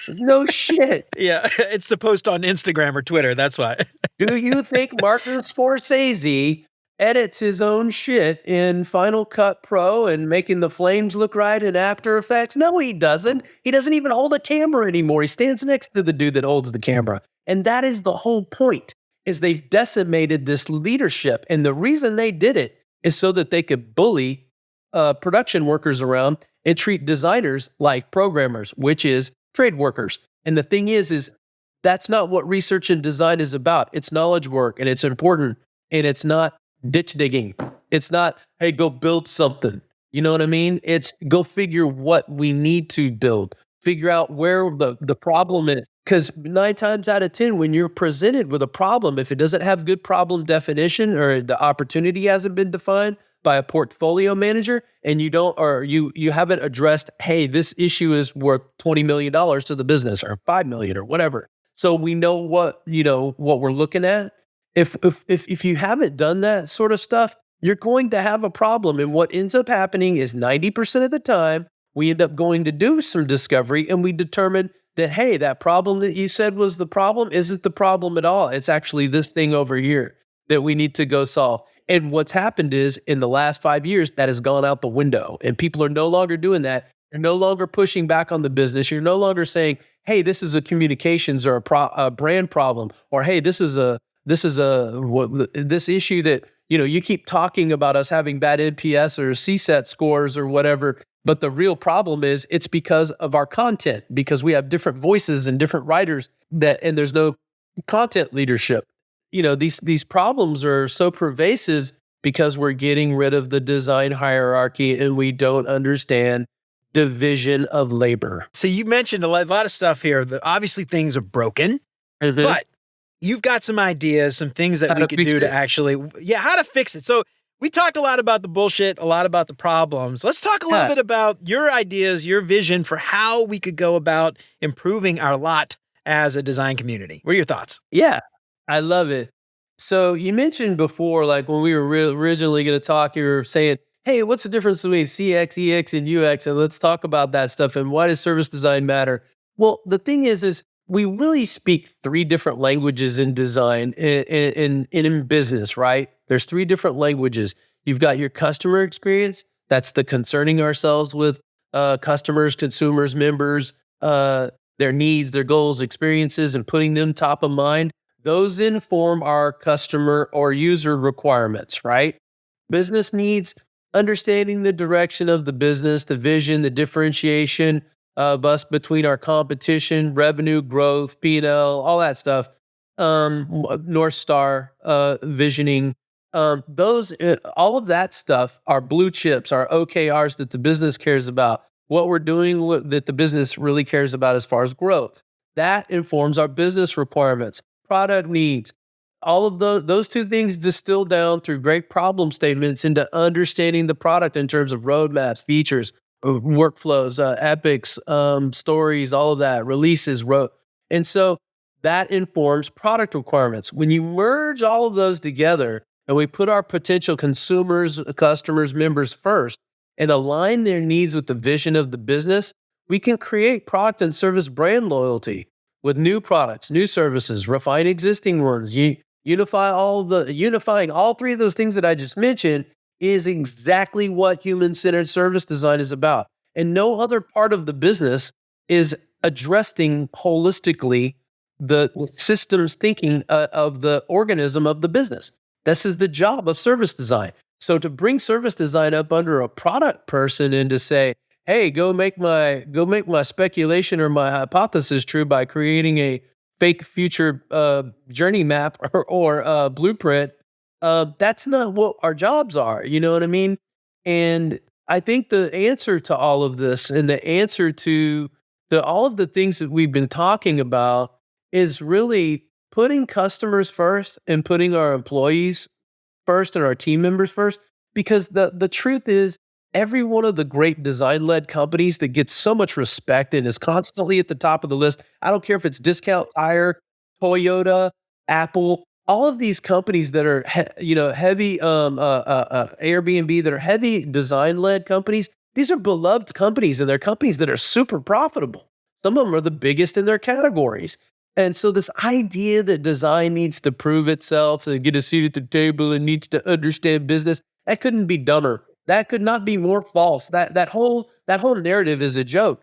No shit. Yeah, it's to post on Instagram or Twitter. That's why. Do you think Martin Scorsese edits his own shit in Final Cut Pro and making the flames look right in After Effects? No, he doesn't. He doesn't even hold a camera anymore. He stands next to the dude that holds the camera. And that is the whole point, is they've decimated this leadership. And the reason they did it is so that they could bully production workers around and treat designers like programmers, which is trade workers. And the thing is that's not what research and design is about. It's knowledge work, and it's important, and it's not ditch digging. It's not, hey, go build something. You know what I mean? It's go figure what we need to build. Figure out where the problem is. Because 9 times out of 10, when you're presented with a problem, if it doesn't have good problem definition or the opportunity hasn't been defined by a portfolio manager, and you haven't addressed, hey, this issue is worth $20 million to the business or $5 million or whatever. So we know what we're looking at. If you haven't done that sort of stuff, you're going to have a problem. And what ends up happening is 90% of the time, we end up going to do some discovery and we determine that, hey, that problem that you said was the problem isn't the problem at all. It's actually this thing over here that we need to go solve. And what's happened is in the last 5 years, that has gone out the window and people are no longer doing that. You're no longer pushing back on the business. You're no longer saying, hey, this is a communications or a brand problem, or hey, this issue that, you keep talking about us having bad NPS or CSAT scores or whatever. But the real problem is it's because of our content, because we have different voices and different writers and there's no content leadership. These problems are so pervasive because we're getting rid of the design hierarchy and we don't understand division of labor. So you mentioned a lot of stuff here. Obviously things are broken, but you've got some ideas, some things that we could do to actually, how to fix it. So we talked a lot about the bullshit, a lot about the problems. Let's talk a little bit about your ideas, your vision for how we could go about improving our lot as a design community. What are your thoughts? Yeah, I love it. So you mentioned before, like when we were originally going to talk, you were saying, hey, what's the difference between CX, EX, and UX? And let's talk about that stuff. And why does service design matter? Well, the thing is we really speak three different languages in design in business, right? There's three different languages. You've got your customer experience. That's the concerning ourselves with customers, consumers, members, their needs, their goals, experiences, and putting them top of mind. Those inform our customer or user requirements, right? Business needs, understanding the direction of the business, the vision, the differentiation of us between our competition, revenue, growth, P&L, all that stuff, North Star, visioning. All of that stuff are blue chips, are OKRs that the business cares about. What we're doing that the business really cares about as far as growth. That informs our business requirements, product needs. All of those two things distill down through great problem statements into understanding the product in terms of roadmaps, features, workflows, epics, stories, all of that, releases, and so that informs product requirements. When you merge all of those together and we put our potential consumers, customers, members first and align their needs with the vision of the business, we can create product and service brand loyalty with new products, new services, refine existing ones. Unifying all three of those things that I just mentioned is exactly what human-centered service design is about. And no other part of the business is addressing holistically the systems thinking of the organism of the business. This is the job of service design. So to bring service design up under a product person and to say, hey, go make my speculation or my hypothesis true by creating a fake future journey map or blueprint, that's not what our jobs are. You know what I mean? And I think the answer to all of this and the answer to all of the things that we've been talking about is really putting customers first and putting our employees first and our team members first. Because the truth is, every one of the great design-led companies that gets so much respect and is constantly at the top of the list, I don't care if it's Discount Tire, Toyota, Apple, all of these companies that are heavy Airbnb, that are heavy design-led companies. These are beloved companies, and they're companies that are super profitable. Some of them are the biggest in their categories. And so this idea that design needs to prove itself and get a seat at the table and needs to understand business, that couldn't be dumber. That could not be more false. That whole narrative is a joke.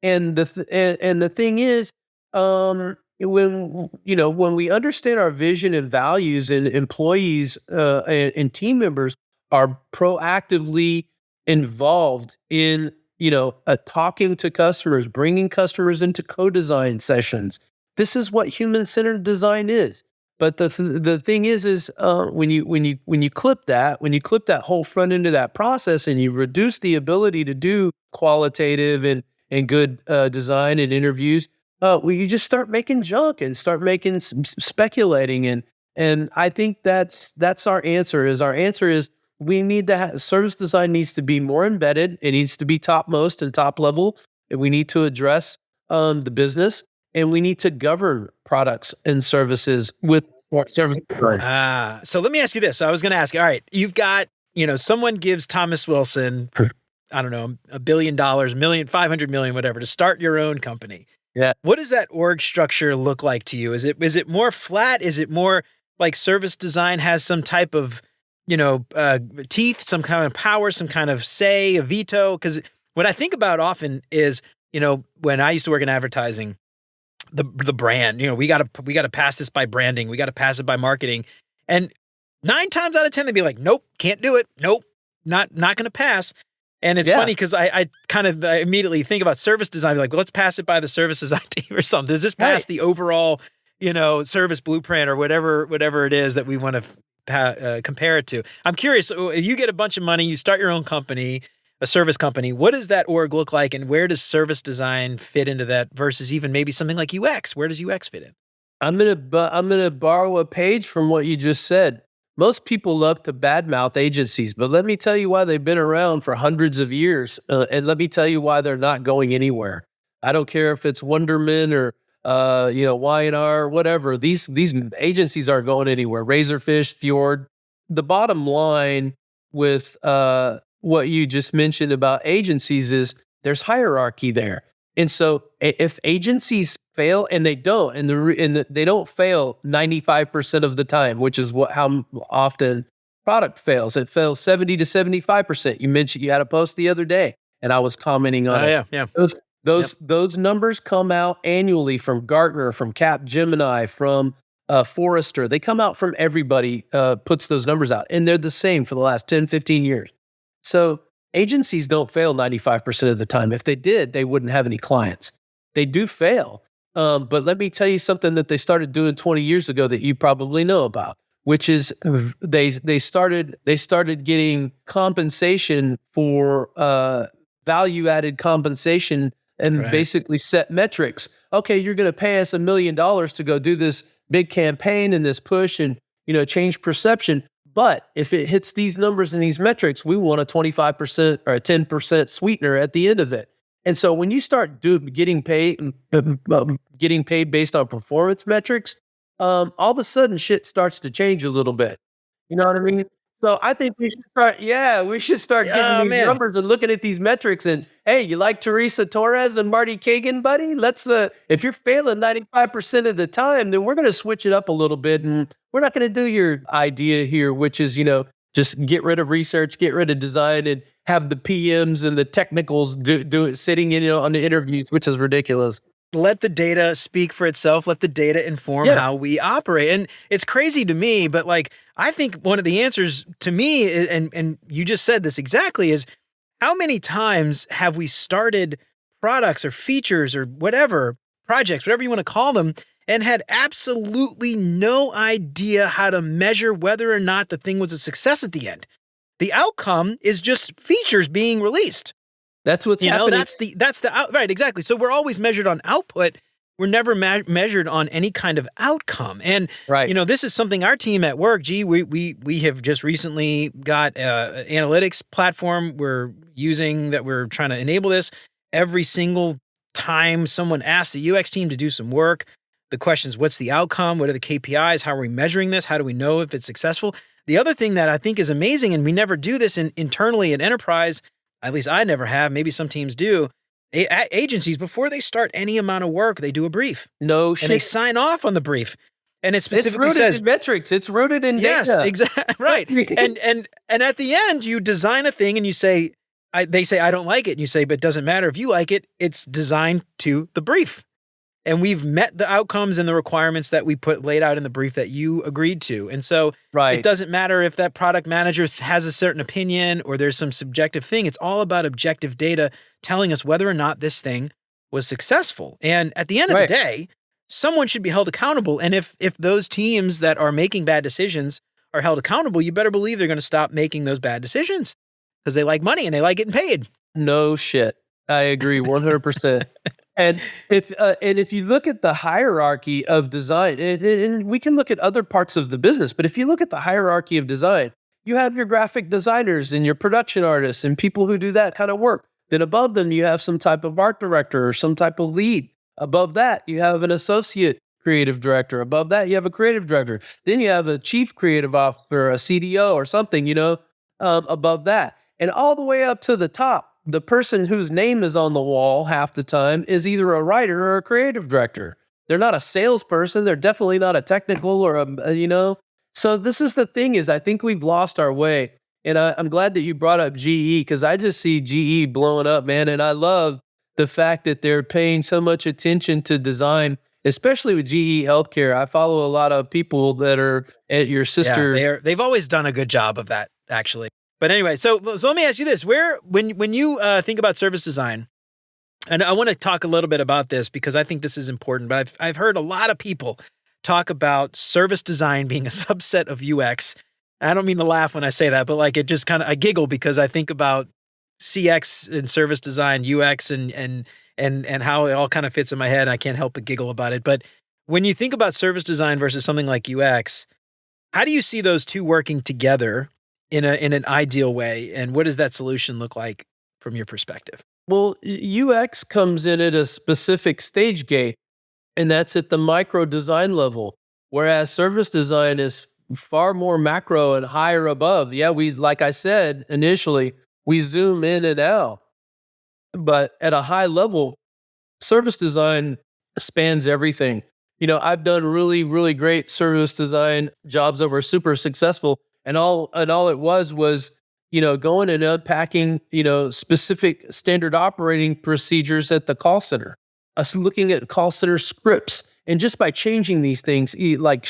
And the thing is, when we understand our vision and values, and employees and team members are proactively involved in talking to customers, bringing customers into co-design sessions. This is what human-centered design is. But the thing is when you clip that whole front end of that process and you reduce the ability to do qualitative and good design and interviews, you just start making junk and start making speculating. And I think that's our answer. Our answer is we need to have service design needs to be more embedded. It needs to be topmost and top level. And we need to address the business. And we need to govern products and services with service design. So let me ask you this. So I was going to ask, all right, you've got, someone gives Thomas Wilson, I don't know, $1 billion, $500 million, whatever, to start your own company. Yeah. What does that org structure look like to you? Is it more flat? Is it more like service design has some type of, teeth, some kind of power, some kind of say, a veto? Because what I think about often is, when I used to work in advertising, the brand, we got to pass this by branding. We got to pass it by marketing. And 9 times out of 10, they'd be like, nope, can't do it. Nope, not going to pass. And it's funny because I immediately think about service design. Like, well, let's pass it by the service design team or something. Does this pass the overall, service blueprint or whatever it is that we want to compare it to? I'm curious. If you get a bunch of money, you start your own company, a service company, what does that org look like, and where does service design fit into that versus even maybe something like UX? Where does UX fit in? I'm gonna borrow a page from what you just said. Most people love to badmouth agencies, but let me tell you why they've been around for hundreds of years, and let me tell you why they're not going anywhere. I don't care if it's Wonderman or Y&R, whatever. These agencies aren't going anywhere. Razorfish, Fjord. The bottom line with what you just mentioned about agencies is there's hierarchy there. And so if agencies fail, and they don't, they don't fail 95% of the time, which is how often product fails. It fails 70 to 75%. You mentioned you had a post the other day and I was commenting on it. Yeah. Those numbers come out annually from Gartner, from Capgemini, from Forrester. They come out from everybody, puts those numbers out, and they're the same for the last 10, 15 years. So agencies don't fail 95% of the time. If they did, they wouldn't have any clients. They do fail. But let me tell you something that they started doing 20 years ago that you probably know about, which is they started getting compensation for value-added compensation, and basically set metrics. Okay, you're going to pay us $1 million to go do this big campaign and this push and, change perception. But if it hits these numbers and these metrics, we want a 25% or a 10% sweetener at the end of it. And so when you start getting paid based on performance metrics, all of a sudden shit starts to change a little bit. You know what I mean? So I think we should start getting these numbers and looking at these metrics. And hey, you like Teresa Torres and Marty Kagan, buddy? If you're failing 95% of the time, then we're going to switch it up a little bit. And we're not going to do your idea here, which is, just get rid of research, get rid of design, and have the PMs and the technicals do it sitting in, on the interviews, which is ridiculous. Let the data speak for itself. Let the data inform how we operate. And it's crazy to me, but I think one of the answers to me, and you just said this exactly, is how many times have we started products or features or whatever, projects, whatever you want to call them, and had absolutely no idea how to measure whether or not the thing was a success at the end. The outcome is just features being released. That's what's happening. Right, exactly. So we're always measured on output. We're never measured on any kind of outcome. And, this is something our team at work, we have just recently got an analytics platform we're using that we're trying to enable this. Every single time someone asks the UX team to do some work, the question is, what's the outcome? What are the KPIs? How are we measuring this? How do we know if it's successful? The other thing that I think is amazing, and we never do this internally in enterprise, at least I never have, maybe some teams do, agencies, before they start any amount of work, they do a brief. No shit. And they sign off on the brief. And it specifically says... It's rooted in metrics. It's rooted in data. Yes, exactly. Right. and at the end, you design a thing and you say, they say, I don't like it. And you say, but it doesn't matter if you like it. It's designed to the brief. And we've met the outcomes and the requirements that we laid out in the brief that you agreed to. And so it doesn't matter if that product manager has a certain opinion or there's some subjective thing. It's all about objective data telling us whether or not this thing was successful. And at the end of the day, someone should be held accountable. And if those teams that are making bad decisions are held accountable, you better believe they're going to stop making those bad decisions because they like money and they like getting paid. No shit. I agree 100%. And if you look at the hierarchy of design, and we can look at other parts of the business, but if you look at the hierarchy of design, you have your graphic designers and your production artists and people who do that kind of work. Then above them, you have some type of art director or some type of lead. Above that, you have an associate creative director. Above that, you have a creative director. Then you have a chief creative officer, a CDO or something, above that. And all the way up to the top, the person whose name is on the wall half the time is either a writer or a creative director. They're not a salesperson. They're definitely not a technical or So this is the thing is I think we've lost our way. And I'm glad that you brought up GE because I just see GE blowing up, man. And I love the fact that they're paying so much attention to design, especially with GE Healthcare. I follow a lot of people that are at your sister. Yeah, they've always done a good job of that, actually. But anyway, so let me ask you this: when you think about service design, and I want to talk a little bit about this because I think this is important. But I've heard a lot of people talk about service design being a subset of UX. I don't mean to laugh when I say that, but it just I giggle because I think about CX and service design, UX, and how it all kind of fits in my head. And I can't help but giggle about it. But when you think about service design versus something like UX, how do you see those two working together in an ideal way? And what does that solution look like from your perspective? Well, UX comes in at a specific stage gate, and that's at the micro design level, whereas service design is far more macro and higher above. Yeah, like I said initially, we zoom in and out. But at a high level, service design spans everything. I've done really, really great service design jobs that were super successful, and all it was, going and unpacking, specific standard operating procedures at the call center. Us looking at call center scripts, and just by changing these things, like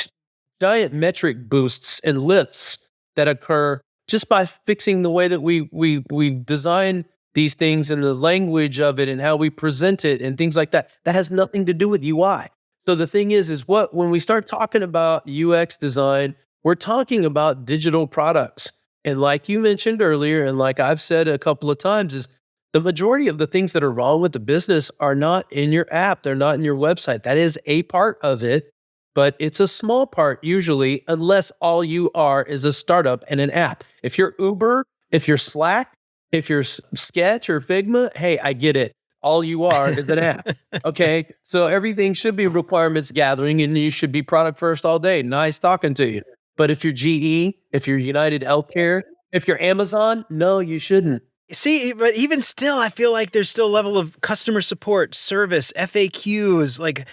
giant metric boosts and lifts that occur just by fixing the way that we design these things and the language of it and how we present it and things like that. That has nothing to do with UI. So the thing is when we start talking about UX design, we're talking about digital products. And like you mentioned earlier, and like I've said a couple of times, is the majority of the things that are wrong with the business are not in your app. They're not in your website. That is a part of it, but it's a small part usually, unless all you are is a startup and an app. If you're Uber, if you're Slack, if you're Sketch or Figma, hey, I get it. All you are is an app. Okay. So everything should be requirements gathering, and you should be product first all day. Nice talking to you. But if you're GE, if you're United Healthcare, if you're Amazon, no, you shouldn't. See, but even still, I feel like there's still a level of customer support, service, FAQs, like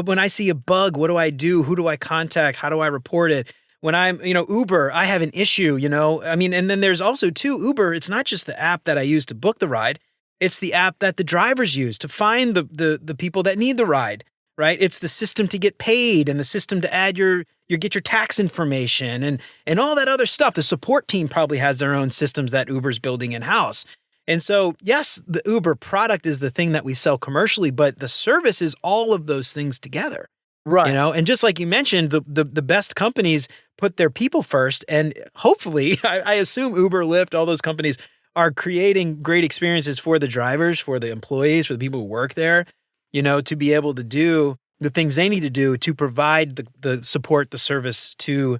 when I see a bug, what do I do? Who do I contact? How do I report it? When I'm, Uber, I have an issue, and then there's also too, Uber, it's not just the app that I use to book the ride. It's the app that the drivers use to find the people that need the ride, right? It's the system to get paid and the system to add get your tax information and all that other stuff. The support team probably has their own systems that Uber's building in-house. And so, yes, the Uber product is the thing that we sell commercially, but the service is all of those things together. Right. And just like you mentioned, the best companies put their people first. And hopefully, I assume Uber, Lyft, all those companies are creating great experiences for the drivers, for the employees, for the people who work there, to be able to do the things they need to do to provide the support, the service to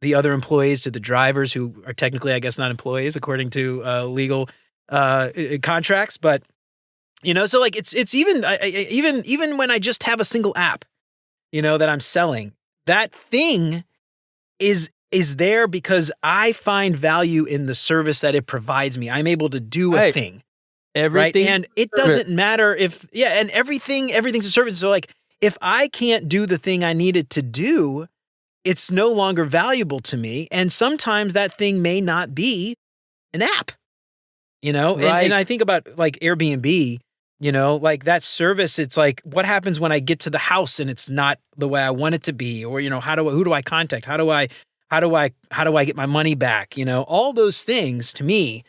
the other employees, to the drivers who are technically, I guess, not employees according to legal contracts. But, so like it's even when I just have a single app, that I'm selling, that thing is there because I find value in the service that it provides me. I'm able to do a thing. Everything. Right? And it doesn't matter and everything's a service. So like, if I can't do the thing I needed to do, it's no longer valuable to me. And sometimes that thing may not be an app, Right. And I think about like Airbnb, like that service, it's like, what happens when I get to the house and it's not the way I want it to be? Or, who do I contact? How do I get my money back? All those things to me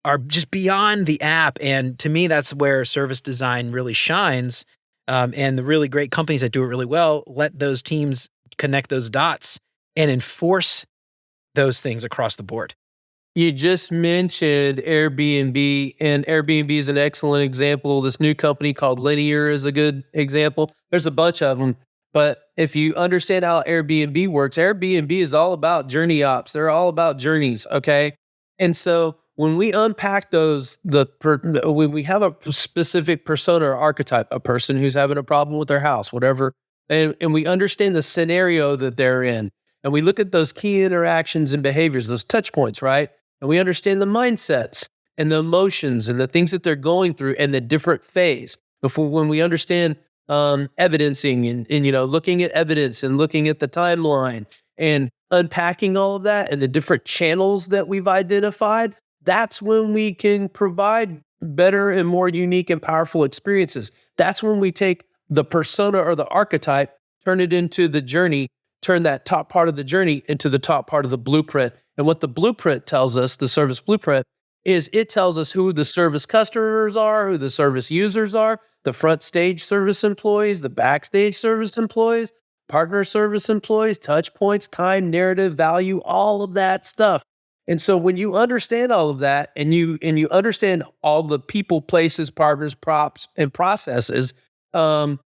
are just beyond the app. And to me, that's where service design really shines. And the really great companies that do it really well, let those teams connect those dots and enforce those things across the board. You just mentioned Airbnb, and Airbnb is an excellent example. This new company called Linear is a good example. There's a bunch of them. But if you understand how Airbnb works, Airbnb is all about journey ops. They're all about journeys, okay? And so when we unpack those, when we have a specific persona or archetype, a person who's having a problem with their house, whatever, and we understand the scenario that they're in, and we look at those key interactions and behaviors, those touch points, right? And we understand the mindsets and the emotions and the things that they're going through and the different phase. When we understand evidencing and looking at evidence and looking at the timeline and unpacking all of that and the different channels that we've identified, that's when we can provide better and more unique and powerful experiences. That's when we take the persona or the archetype, turn it into the journey, turn that top part of the journey into the top part of the blueprint. And what the blueprint tells us, the service blueprint, is it tells us who the service customers are, who the service users are, the front stage service employees, the backstage service employees, partner service employees, touch points, time, narrative, value, all of that stuff. And so when you understand all of that and you understand all the people, places, partners, props, and processes, when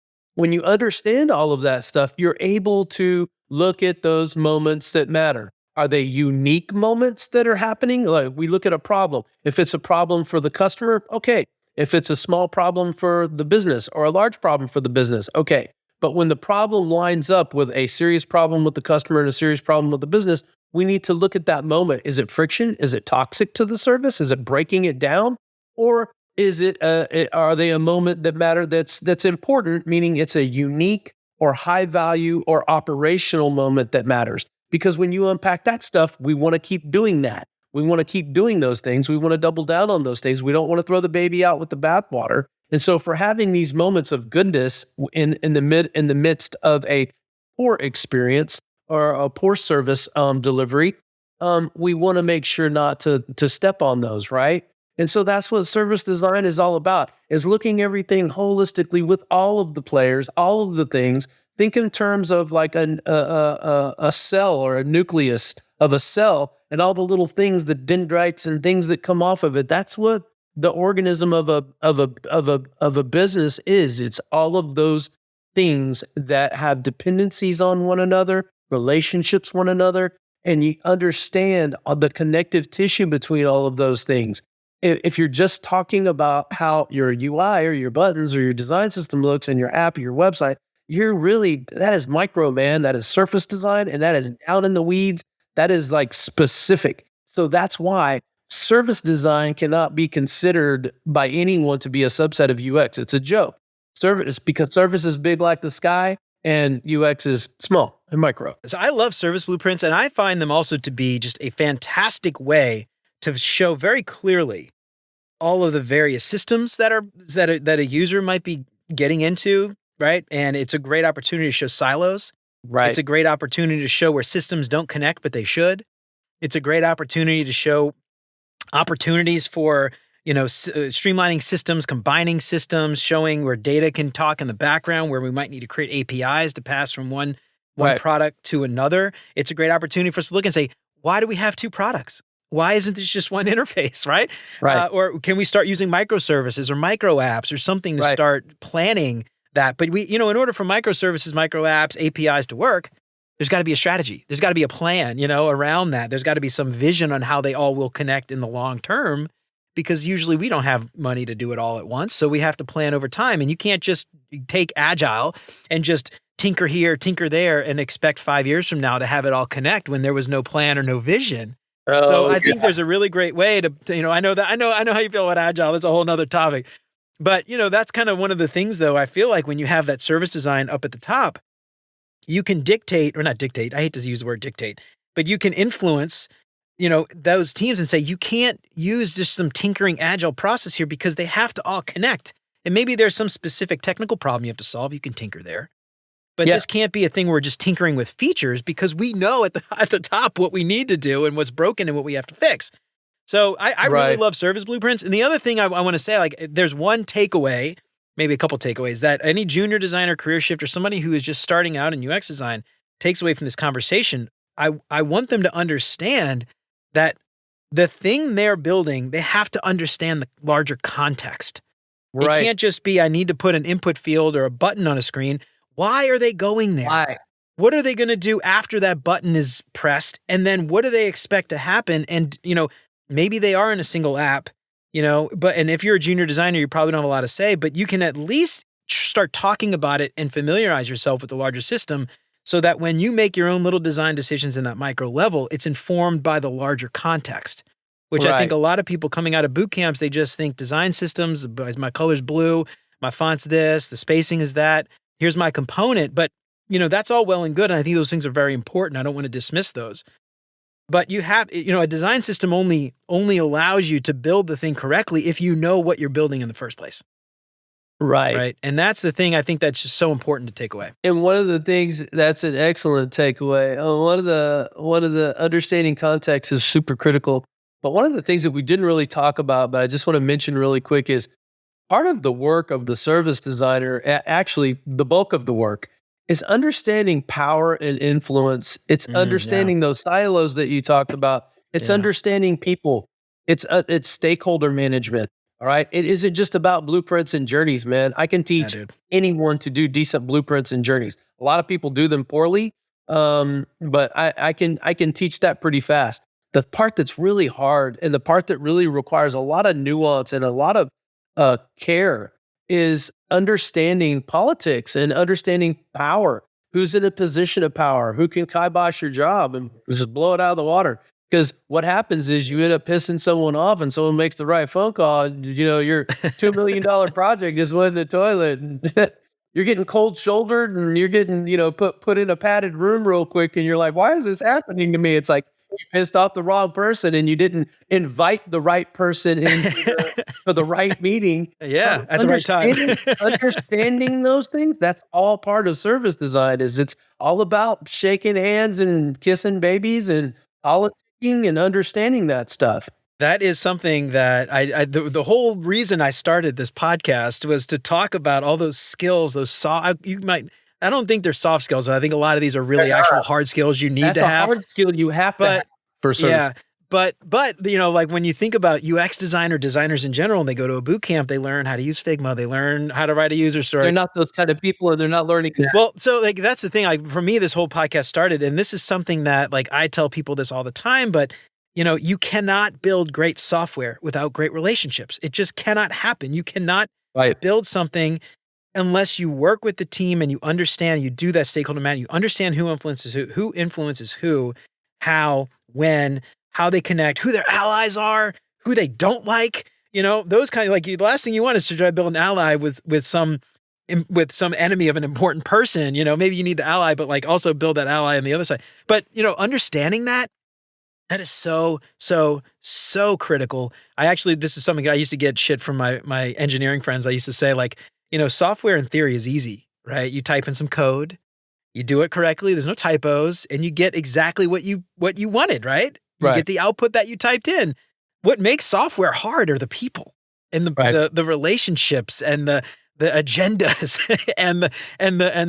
you understand all of that stuff, you're able to look at those moments that matter. Are they unique moments that are happening? Like we look at a problem. If it's a problem for the customer, okay. If it's a small problem for the business or a large problem for the business, okay. But when the problem lines up with a serious problem with the customer and a serious problem with the business, we need to look at that moment. Is it friction? Is it toxic to the service? Is it breaking it down? Or is it, are they a moment that matter that's important, meaning it's a unique or high value or operational moment that matters? Because when you unpack that stuff, we want to keep doing that. We want to keep doing those things. We want to double down on those things. We don't want to throw the baby out with the bathwater. And so for having these moments of goodness in the midst of a poor experience or a poor service delivery, we want to make sure not to step on those, right? And so that's what service design is all about, is looking everything holistically with all of the players, all of the things. Think in terms of like a cell or a nucleus of a cell and all the little things, the dendrites and things that come off of it. That's what the organism of a business is. It's all of those things that have dependencies on one another, relationships one another, and you understand the connective tissue between all of those things. If you're just talking about how your UI or your buttons or your design system looks and your app or your website, that is micro, man. That is surface design, and that is down in the weeds. That is like specific. So that's why service design cannot be considered by anyone to be a subset of UX. It's a joke. Because service is big like the sky and UX is small and micro. So I love service blueprints, and I find them also to be just a fantastic way to show very clearly all of the various systems that a user might be getting into, right? And it's a great opportunity to show silos. Right. It's a great opportunity to show where systems don't connect, but they should. It's a great opportunity to show opportunities for, streamlining systems, combining systems, showing where data can talk in the background, where we might need to create APIs to pass from one Right. product to another. It's a great opportunity for us to look and say, why do we have two products? Why isn't this just one interface, right? Right. Or can we start using microservices or micro apps or something to Right. start planning that? But in order for microservices, micro apps, APIs to work, there's got to be a strategy. There's got to be a plan, around that. There's got to be some vision on how they all will connect in the long term, because usually we don't have money to do it all at once. So we have to plan over time. And you can't just take Agile and just tinker here, tinker there, and expect 5 years from now to have it all connect when there was no plan or no vision. So I think there's a really great way to I know how you feel about Agile. That's a whole nother topic. But, that's kind of one of the things, though. I feel like when you have that service design up at the top, you can dictate, or not dictate, I hate to use the word dictate, but you can influence, those teams and say, you can't use just some tinkering Agile process here because they have to all connect. And maybe there's some specific technical problem you have to solve. You can tinker there. But this can't be a thing where we're just tinkering with features, because we know at the top what we need to do and what's broken and what we have to fix. So I really love service blueprints. And the other thing I want to say, like, there's one takeaway, maybe a couple takeaways, that any junior designer, career shift, or somebody who is just starting out in UX design takes away from this conversation. I want them to understand that the thing they're building, they have to understand the larger context. Right. It can't just be, I need to put an input field or a button on a screen. Why are they going there? Why? What are they going to do after that button is pressed? And then what do they expect to happen? And, maybe they are in a single app, and if you're a junior designer, you probably don't have a lot to say, but you can at least start talking about it and familiarize yourself with the larger system, so that when you make your own little design decisions in that micro level, it's informed by the larger context, which I think a lot of people coming out of boot camps, they just think design systems, my color's blue, my font's this, the spacing is that, here's my component. But, that's all well and good. And I think those things are very important. I don't want to dismiss those. But you have, a design system only allows you to build the thing correctly if you know what you're building in the first place. Right. And that's the thing I think that's just so important to take away. And one of the things that's an excellent takeaway. One of the understanding context is super critical. But one of the things that we didn't really talk about, but I just want to mention really quick, is part of the work of the service designer, actually the bulk of the work, is understanding power and influence. It's understanding those silos that you talked about. It's understanding people. It's stakeholder management. All right. It isn't just about blueprints and journeys, man. I can teach anyone to do decent blueprints and journeys. A lot of people do them poorly, but I can teach that pretty fast. The part that's really hard and the part that really requires a lot of nuance and a lot of care is understanding politics and understanding power. who's in a position of power, who can kibosh your job and just blow it out of the water. Because what happens is you end up pissing someone off and someone makes the right phone call. And, your $2 million project just went in the toilet. And you're getting cold shouldered and you're getting, put in a padded room real quick. And you're like, why is this happening to me? It's like you pissed off the wrong person and you didn't invite the right person in for the right meeting. Yeah, So at the right time. understanding those things, that's all part of service design. It's all about shaking hands and kissing babies and politicking and understanding that stuff. That is something that the whole reason I started this podcast was to talk about all those skills, those I don't think they're soft skills. I think a lot of these are really actual hard skills you need to have. Hard skill you have to have for certain. Yeah. But like when you think about UX designers in general, and they go to a boot camp, they learn how to use Figma, they learn how to write a user story. They're not those kind of people, and they're not learning that. Well, so like that's the thing. For me, this whole podcast started, and this is something that like I tell people this all the time, but you cannot build great software without great relationships. It just cannot happen. You cannot build something unless you work with the team and you understand, you do that stakeholder management, you understand who influences who, how, when, how they connect, who their allies are, who they don't like, those kind of like the last thing you want is to try to build an ally with some enemy of an important person. Maybe you need the ally, but like also build that ally on the other side. But, understanding that is so critical. This is something I used to get shit from my engineering friends. I used to say like, software in theory is easy, right? You type in some code, you do it correctly. There's no typos and you get exactly what you wanted, right? You get the output that you typed in. What makes software hard are the people and the relationships and the agendas and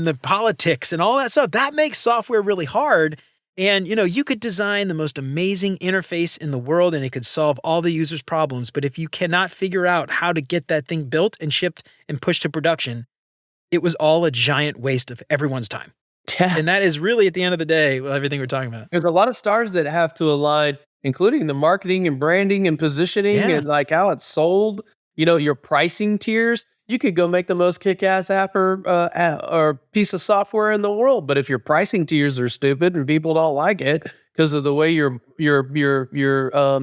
the politics and all that stuff. That makes software really hard. And, you could design the most amazing interface in the world and it could solve all the users' problems. But if you cannot figure out how to get that thing built and shipped and pushed to production, it was all a giant waste of everyone's time. Yeah. And that is really, at the end of the day, everything we're talking about. There's a lot of stars that have to align, including the marketing and branding and positioning and like how it's sold, your pricing tiers. You could go make the most kick-ass app or piece of software in the world, but if your pricing tiers are stupid and people don't like it because of the way you're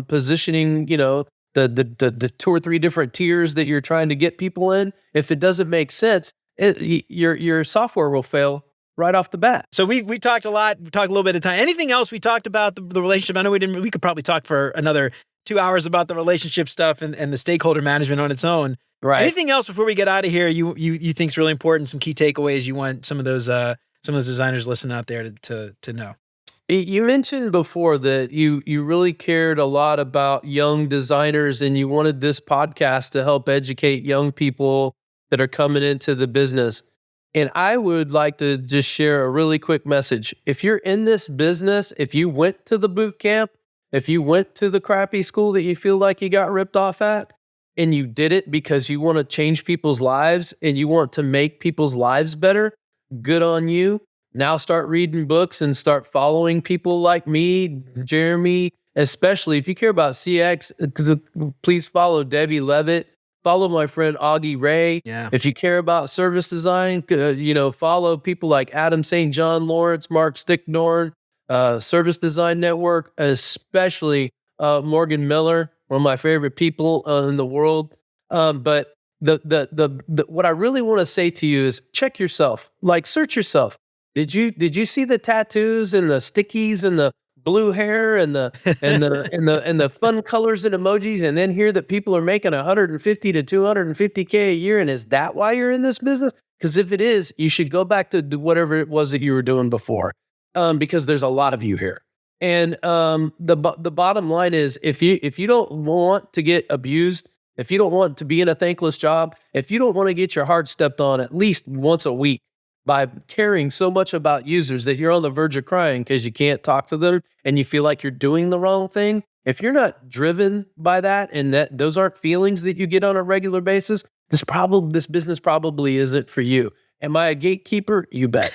positioning, the 2 or 3 different tiers that you're trying to get people in, if it doesn't make sense, your software will fail right off the bat. So we talked a lot. We talked a little bit of time. Anything else we talked about the relationship? I know we could probably talk for another 2 hours about the relationship stuff and the stakeholder management on its own. Right. Anything else before we get out of here you think is really important, some key takeaways you want some of those designers listening out there to know? You mentioned before that you really cared a lot about young designers and you wanted this podcast to help educate young people that are coming into the business. And I would like to just share a really quick message. If you're in this business, if you went to the boot camp, if you went to the crappy school that you feel like you got ripped off at, and you did it because you want to change people's lives and you want to make people's lives better, good on you. Now start reading books and start following people like me, Jeremy, especially if you care about CX, please follow Debbie Levitt. Follow my friend Augie Ray. Yeah. If you care about service design, follow people like Adam St. John Lawrence, Mark Sticknorn, Service Design Network, especially Morgan Miller, one of my favorite people in the world. But the what I really want to say to you is check yourself, like search yourself. Did you see the tattoos and the stickies and the blue hair and the and the fun colors and emojis, and then hear that people are making 150 to 250K a year? And is that why you're in this business? Because if it is, you should go back to whatever it was that you were doing before. Because there's a lot of you here. And the bottom line is, if you don't want to get abused, if you don't want to be in a thankless job, if you don't want to get your heart stepped on at least once a week by caring so much about users that you're on the verge of crying because you can't talk to them and you feel like you're doing the wrong thing, if you're not driven by that and that those aren't feelings that you get on a regular basis, this business probably isn't for you. Am I a gatekeeper? You bet.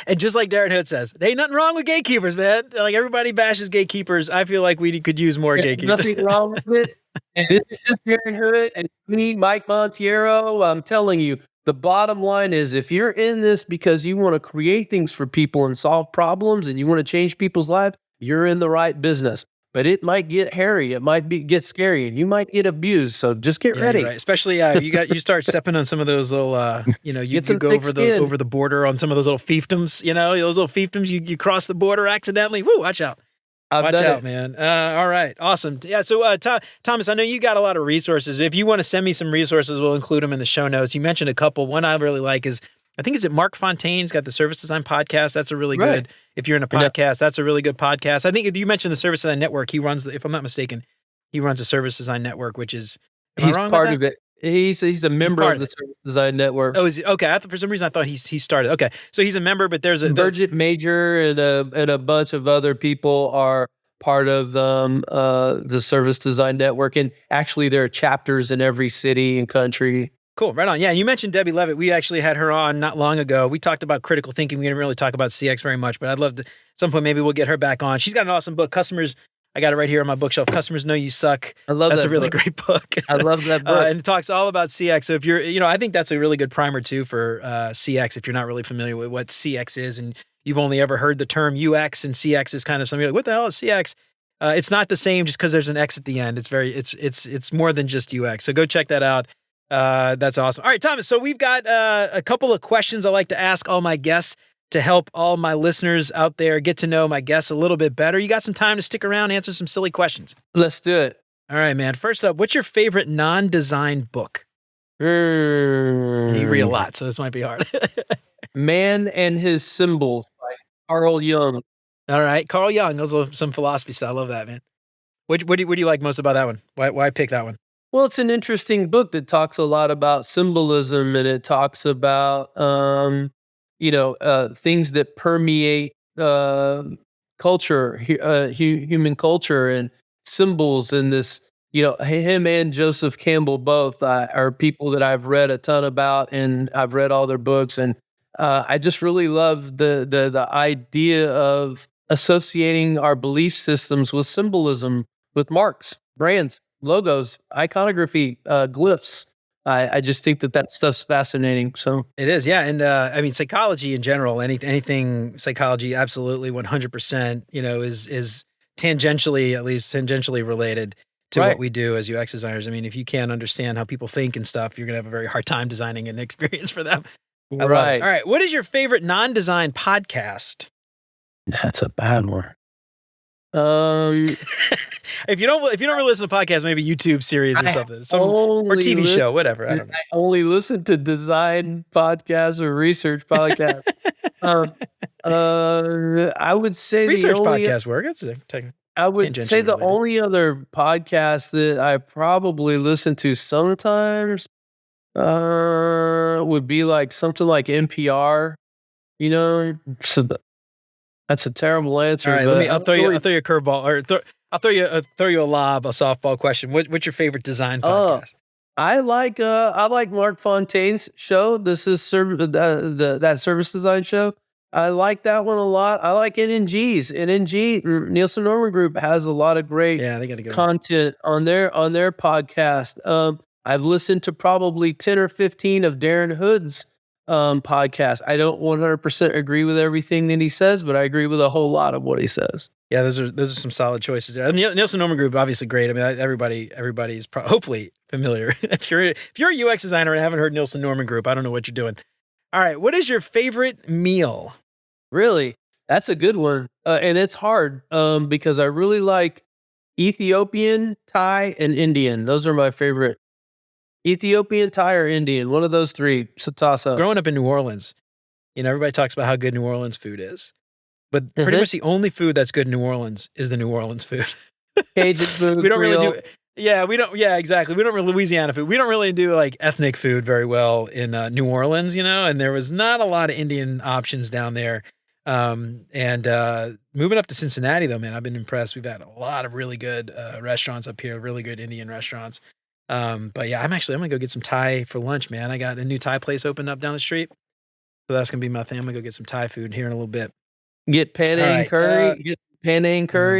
And just like Darren Hood says, there ain't nothing wrong with gatekeepers, man. Like everybody bashes gatekeepers. I feel like we could use more gatekeepers. Nothing wrong with it. And this is just Darren Hood and me, Mike Montiero. I'm telling you, the bottom line is, if you're in this because you want to create things for people and solve problems and you want to change people's lives, you're in the right business. But it might get hairy, it might get scary, and you might get abused. So just get ready. Right. Especially you start stepping on some of those little you go over the border on some of those little fiefdoms, those little fiefdoms, you cross the border accidentally. Woo, watch out. Watch out, man. All right. Awesome. Yeah. So, Thomas, I know you got a lot of resources. If you want to send me some resources, we'll include them in the show notes. You mentioned a couple. One I really like is, I think, is it Mark Fontaine's got the Service Design Podcast. That's a really good, if you're in a podcast, that's a really good podcast. I think you mentioned the Service Design Network. He runs, if I'm not mistaken, he runs a Service Design Network, which is, he's part of it. He's a member of the Service Design Network. Oh, is he? Okay. For some reason, I thought he started. Okay. So he's a member, but there's Burgett Major and a bunch of other people are part of the Service Design Network. And actually, there are chapters in every city and country. Cool. Right on. Yeah. You mentioned Debbie Levitt. We actually had her on not long ago. We talked about critical thinking. We didn't really talk about CX very much, but I'd love to, at some point, maybe we'll get her back on. She's got an awesome book, Customers. I got it right here on my bookshelf. Customers Know You Suck. I love that. That's a really great book. I love that book. And it talks all about CX. So if you're, I think that's a really good primer too for CX. If you're not really familiar with what CX is and you've only ever heard the term UX and CX is kind of something like, what the hell is CX? It's not the same just because there's an X at the end. It's more than just UX. So go check that out. That's awesome. All right, Thomas. So we've got a couple of questions I like to ask all my guests to help all my listeners out there get to know my guests a little bit better. You got some time to stick around, answer some silly questions. Let's do it. All right, man. First up, what's your favorite non-design book? You read a lot, so this might be hard. Man and His Symbols by Carl Jung. All right, Carl Jung. Those are some philosophy stuff. I love that, man. What do you like most about that one? Why pick that one? Well, it's an interesting book that talks a lot about symbolism, and it talks about things that permeate culture, human culture, and symbols. And this, him and Joseph Campbell both are people that I've read a ton about, and I've read all their books, and I just really love the idea of associating our belief systems with symbolism, with marks, brands, logos, iconography, glyphs. I just think that stuff's fascinating. So it is, yeah. And psychology in general, anything psychology, absolutely 100%. Is tangentially, at least tangentially related to what we do as UX designers. I mean, if you can't understand how people think and stuff, you're gonna have a very hard time designing an experience for them. I love it. All right, what is your favorite non-design podcast? That's a bad one. If you don't really listen to podcasts, maybe YouTube series or something, or TV show, whatever. I don't know. I only listen to design podcasts or research podcasts. I would say research podcast work. That's I would say the only other podcast that I probably listen to sometimes would be like something like NPR. So that's a terrible answer. All right, I'll throw you a curveball, or I'll throw you a lob, a softball question. What's your favorite design podcast? I like Mark Fontaine's show. This is that Service Design show. I like that one a lot. I like NNG's. NNG, Nielsen Norman Group, has a lot of great content on their podcast. I've listened to probably 10 or 15 of Darren Hood's podcast. I don't 100% agree with everything that he says, but I agree with a whole lot of what he says. Yeah, those are some solid choices there. Nielsen Norman Group, obviously great. I mean, everybody's hopefully familiar. If you're a UX designer and haven't heard Nielsen Norman Group, I don't know what you're doing. All right, what is your favorite meal? Really, that's a good one, and it's hard because I really like Ethiopian, Thai, and Indian. Those are my favorite. Ethiopian, Thai, or Indian, one of those three. So toss up. Growing up in New Orleans, everybody talks about how good New Orleans food is. But pretty much the only food that's good in New Orleans is the New Orleans food. Cajun food. We don't really do. Yeah, exactly. We don't really Louisiana food. We don't really do like ethnic food very well in New Orleans, and there was not a lot of Indian options down there. And moving up to Cincinnati, though, man, I've been impressed. We've had a lot of really good restaurants up here, really good Indian restaurants. But yeah, I'm gonna go get some Thai for lunch, man. I got a new Thai place opened up down the street, so that's gonna be my thing. I'm gonna go get some Thai food here in a little bit. Get Penang curry,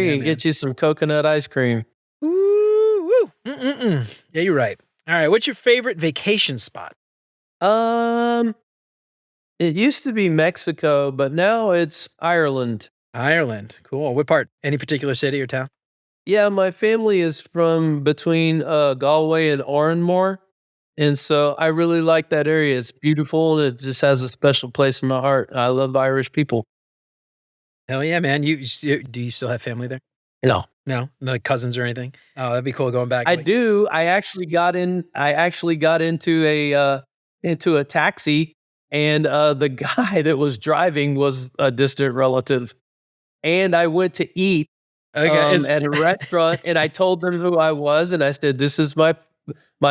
and get you some coconut ice cream. Ooh, woo. Yeah, you're right. All right, what's your favorite vacation spot? Um, it used to be Mexico, but now it's Ireland. Ireland. Cool. What part? Any particular city or town? Yeah, my family is from between Galway and Oranmore, and so I really like that area. It's beautiful, and it just has a special place in my heart. I love Irish people. Hell yeah, man. Do you still have family there? No, No, no cousins or anything. Oh, that'd be cool going back. I do. I actually got in. I actually got into a taxi, and the guy that was driving was a distant relative. And I went to eat Okay. at a restaurant, and I told them who I was, and I said, "This is my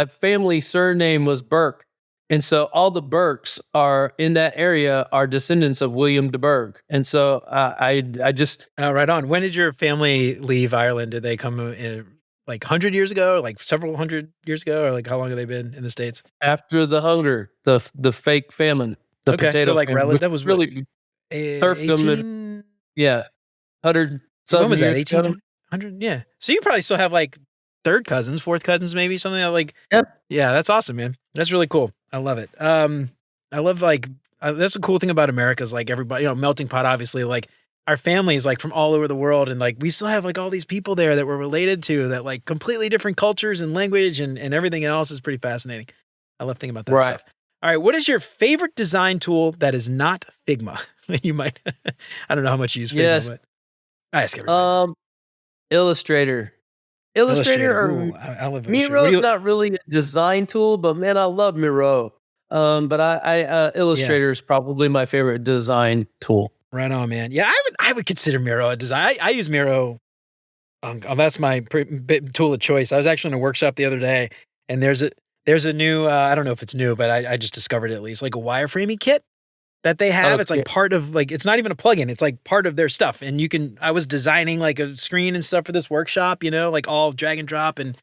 family surname was Burke." And so all the Burkes are in that area are descendants of William de Burgh. And so I just Right on. When did your family leave Ireland? Did they come in like 100 years ago, or like several hundred years ago, or like how long have they been in the States? after the hunger, the fake famine, the Okay, potato so like famine, which that was really serfdom and 18. yeah, 100 When was that? years ago. 1800? Yeah. So you probably still have like third cousins, fourth cousins, maybe something like. Yep. Yeah, that's awesome, man. That's really cool. I love it. I love like that's a cool thing about America is like everybody, melting pot. Obviously, like our families like from all over the world, and like we still have like all these people there that we're related to that like completely different cultures and language and everything else is pretty fascinating. I love thinking about that Right. stuff. All right, what is your favorite design tool that is not Figma? You might, I don't know how much you use Figma, Yes. but I ask everybody. this. Illustrator. Illustrator or Ooh, I love Illustrator. What Miro do is you- not really a design tool, but man, I love Miro. But I Illustrator is probably my favorite design tool. Right on, man. Yeah, I would consider Miro a design. I use Miro. That's my tool of choice. I was actually in a workshop the other day, and there's a new. I don't know if it's new, but I just discovered it at least, like a wireframing kit that they have. It's like Okay. part of like it's not even a plugin. It's like part of their stuff, and you can. I was designing like a screen and stuff for this workshop. Like all drag and drop, and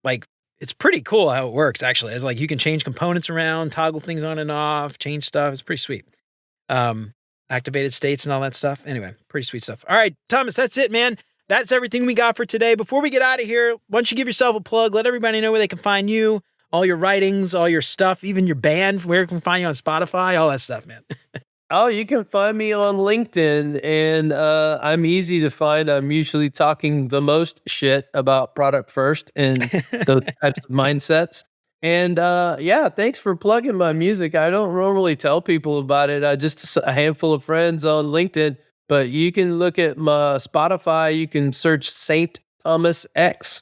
like it's pretty cool how it works. Actually, it's like you can change components around, toggle things on and off, change stuff. It's pretty sweet. Activated states and all that stuff. Anyway, pretty sweet stuff. All right, Thomas, that's it, man. That's everything we got for today. Before we get out of here, why don't you give yourself a plug? Let everybody know where they can find you, all your writings, all your stuff, even your band, where they can find you on Spotify, all that stuff, man. Oh, you can find me on LinkedIn, and I'm easy to find. I'm usually talking the most shit about product first and those types of mindsets. And yeah, thanks for plugging my music. I don't normally tell people about it. I just a handful of friends on LinkedIn, but you can look at my Spotify. You can search Saint Thomas X.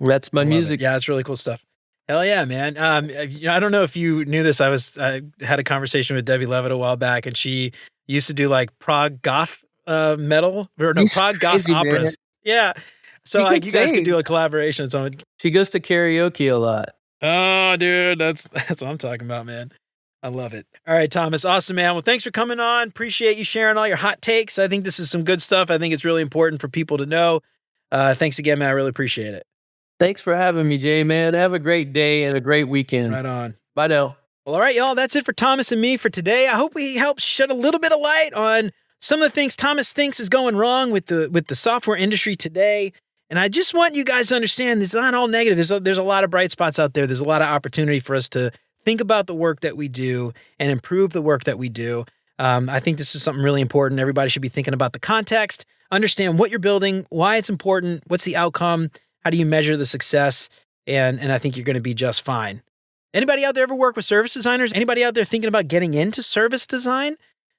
That's my Love it. music. Yeah, it's really cool stuff. Hell yeah, man. I don't know if you knew this. I had a conversation with Debbie Levitt a while back, and she used to do like prog goth metal or no He's prog goth crazy, man. operas. Yeah. So He like can you guys could sing. do a collaboration at some point. She goes to karaoke a lot. Oh, dude, that's what I'm talking about, man. I love it. All right, Thomas, awesome, man. Well, thanks for coming on. Appreciate you sharing all your hot takes. I think this is some good stuff. I think it's really important for people to know. Thanks again, man. I really appreciate it. Thanks for having me, Jay, man. Have a great day and a great weekend. Right on. Bye now. Well, all right, y'all. That's it for Thomas and me for today. I hope we helped shed a little bit of light on some of the things Thomas thinks is going wrong with the software industry today. And I just want you guys to understand this is not all negative. There's a lot of bright spots out there. There's a lot of opportunity for us to think about the work that we do and improve the work that we do. I think this is something really important. Everybody should be thinking about the context, understand what you're building, why it's important, what's the outcome, how do you measure the success, and I think you're going to be just fine. Anybody out there ever work with service designers? Anybody out there thinking about getting into service design?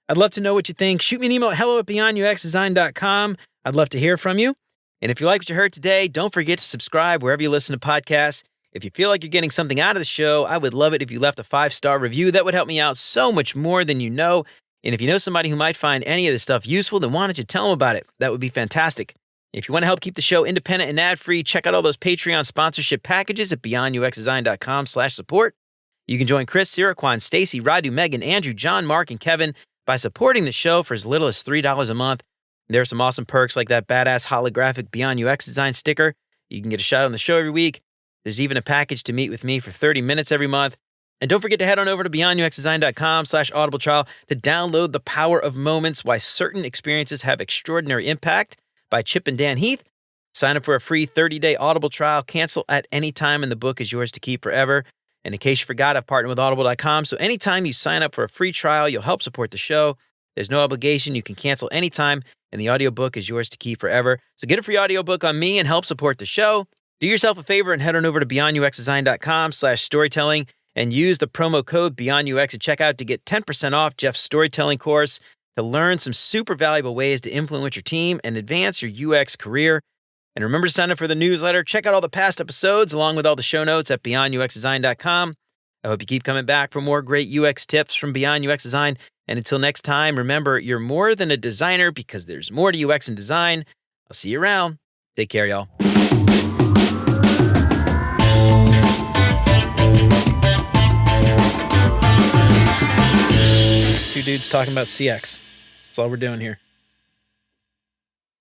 I'd love to know what you think. Shoot me an email at hello@beyonduxdesign.com. I'd love to hear from you. And if you like what you heard today, don't forget to subscribe wherever you listen to podcasts. If you feel like you're getting something out of the show, I would love it if you left a 5-star review. That would help me out so much more than you know. And if you know somebody who might find any of this stuff useful, then why don't you tell them about it? That would be fantastic. If you want to help keep the show independent and ad-free, check out all those Patreon sponsorship packages at beyonduxdesign.com/support. You can join Chris, Siraquan, Stacy, Radu, Megan, Andrew, John, Mark, and Kevin by supporting the show for as little as $3 a month. There are some awesome perks like that badass holographic Beyond UX Design sticker. You can get a shout out on the show every week. There's even a package to meet with me for 30 minutes every month. And don't forget to head on over to beyonduxdesign.com/audibletrial to download The Power of Moments, Why Certain Experiences Have Extraordinary Impact by Chip and Dan Heath. Sign up for a free 30-day Audible trial. Cancel at any time, and the book is yours to keep forever. And in case you forgot, I've partnered with Audible.com, so anytime you sign up for a free trial, you'll help support the show. There's no obligation. You can cancel anytime, and the audiobook is yours to keep forever. So get a free audiobook on me and help support the show. Do yourself a favor and head on over to beyonduxdesign.com/storytelling and use the promo code BeyondUX at checkout to get 10% off Jeff's storytelling course to learn some super valuable ways to influence your team and advance your UX career. And remember to sign up for the newsletter. Check out all the past episodes along with all the show notes at beyonduxdesign.com. I hope you keep coming back for more great UX tips from Beyond UX Design. And until next time, remember, you're more than a designer because there's more to UX and design. I'll see you around. Take care, y'all. Two dudes talking about CX. That's all we're doing here.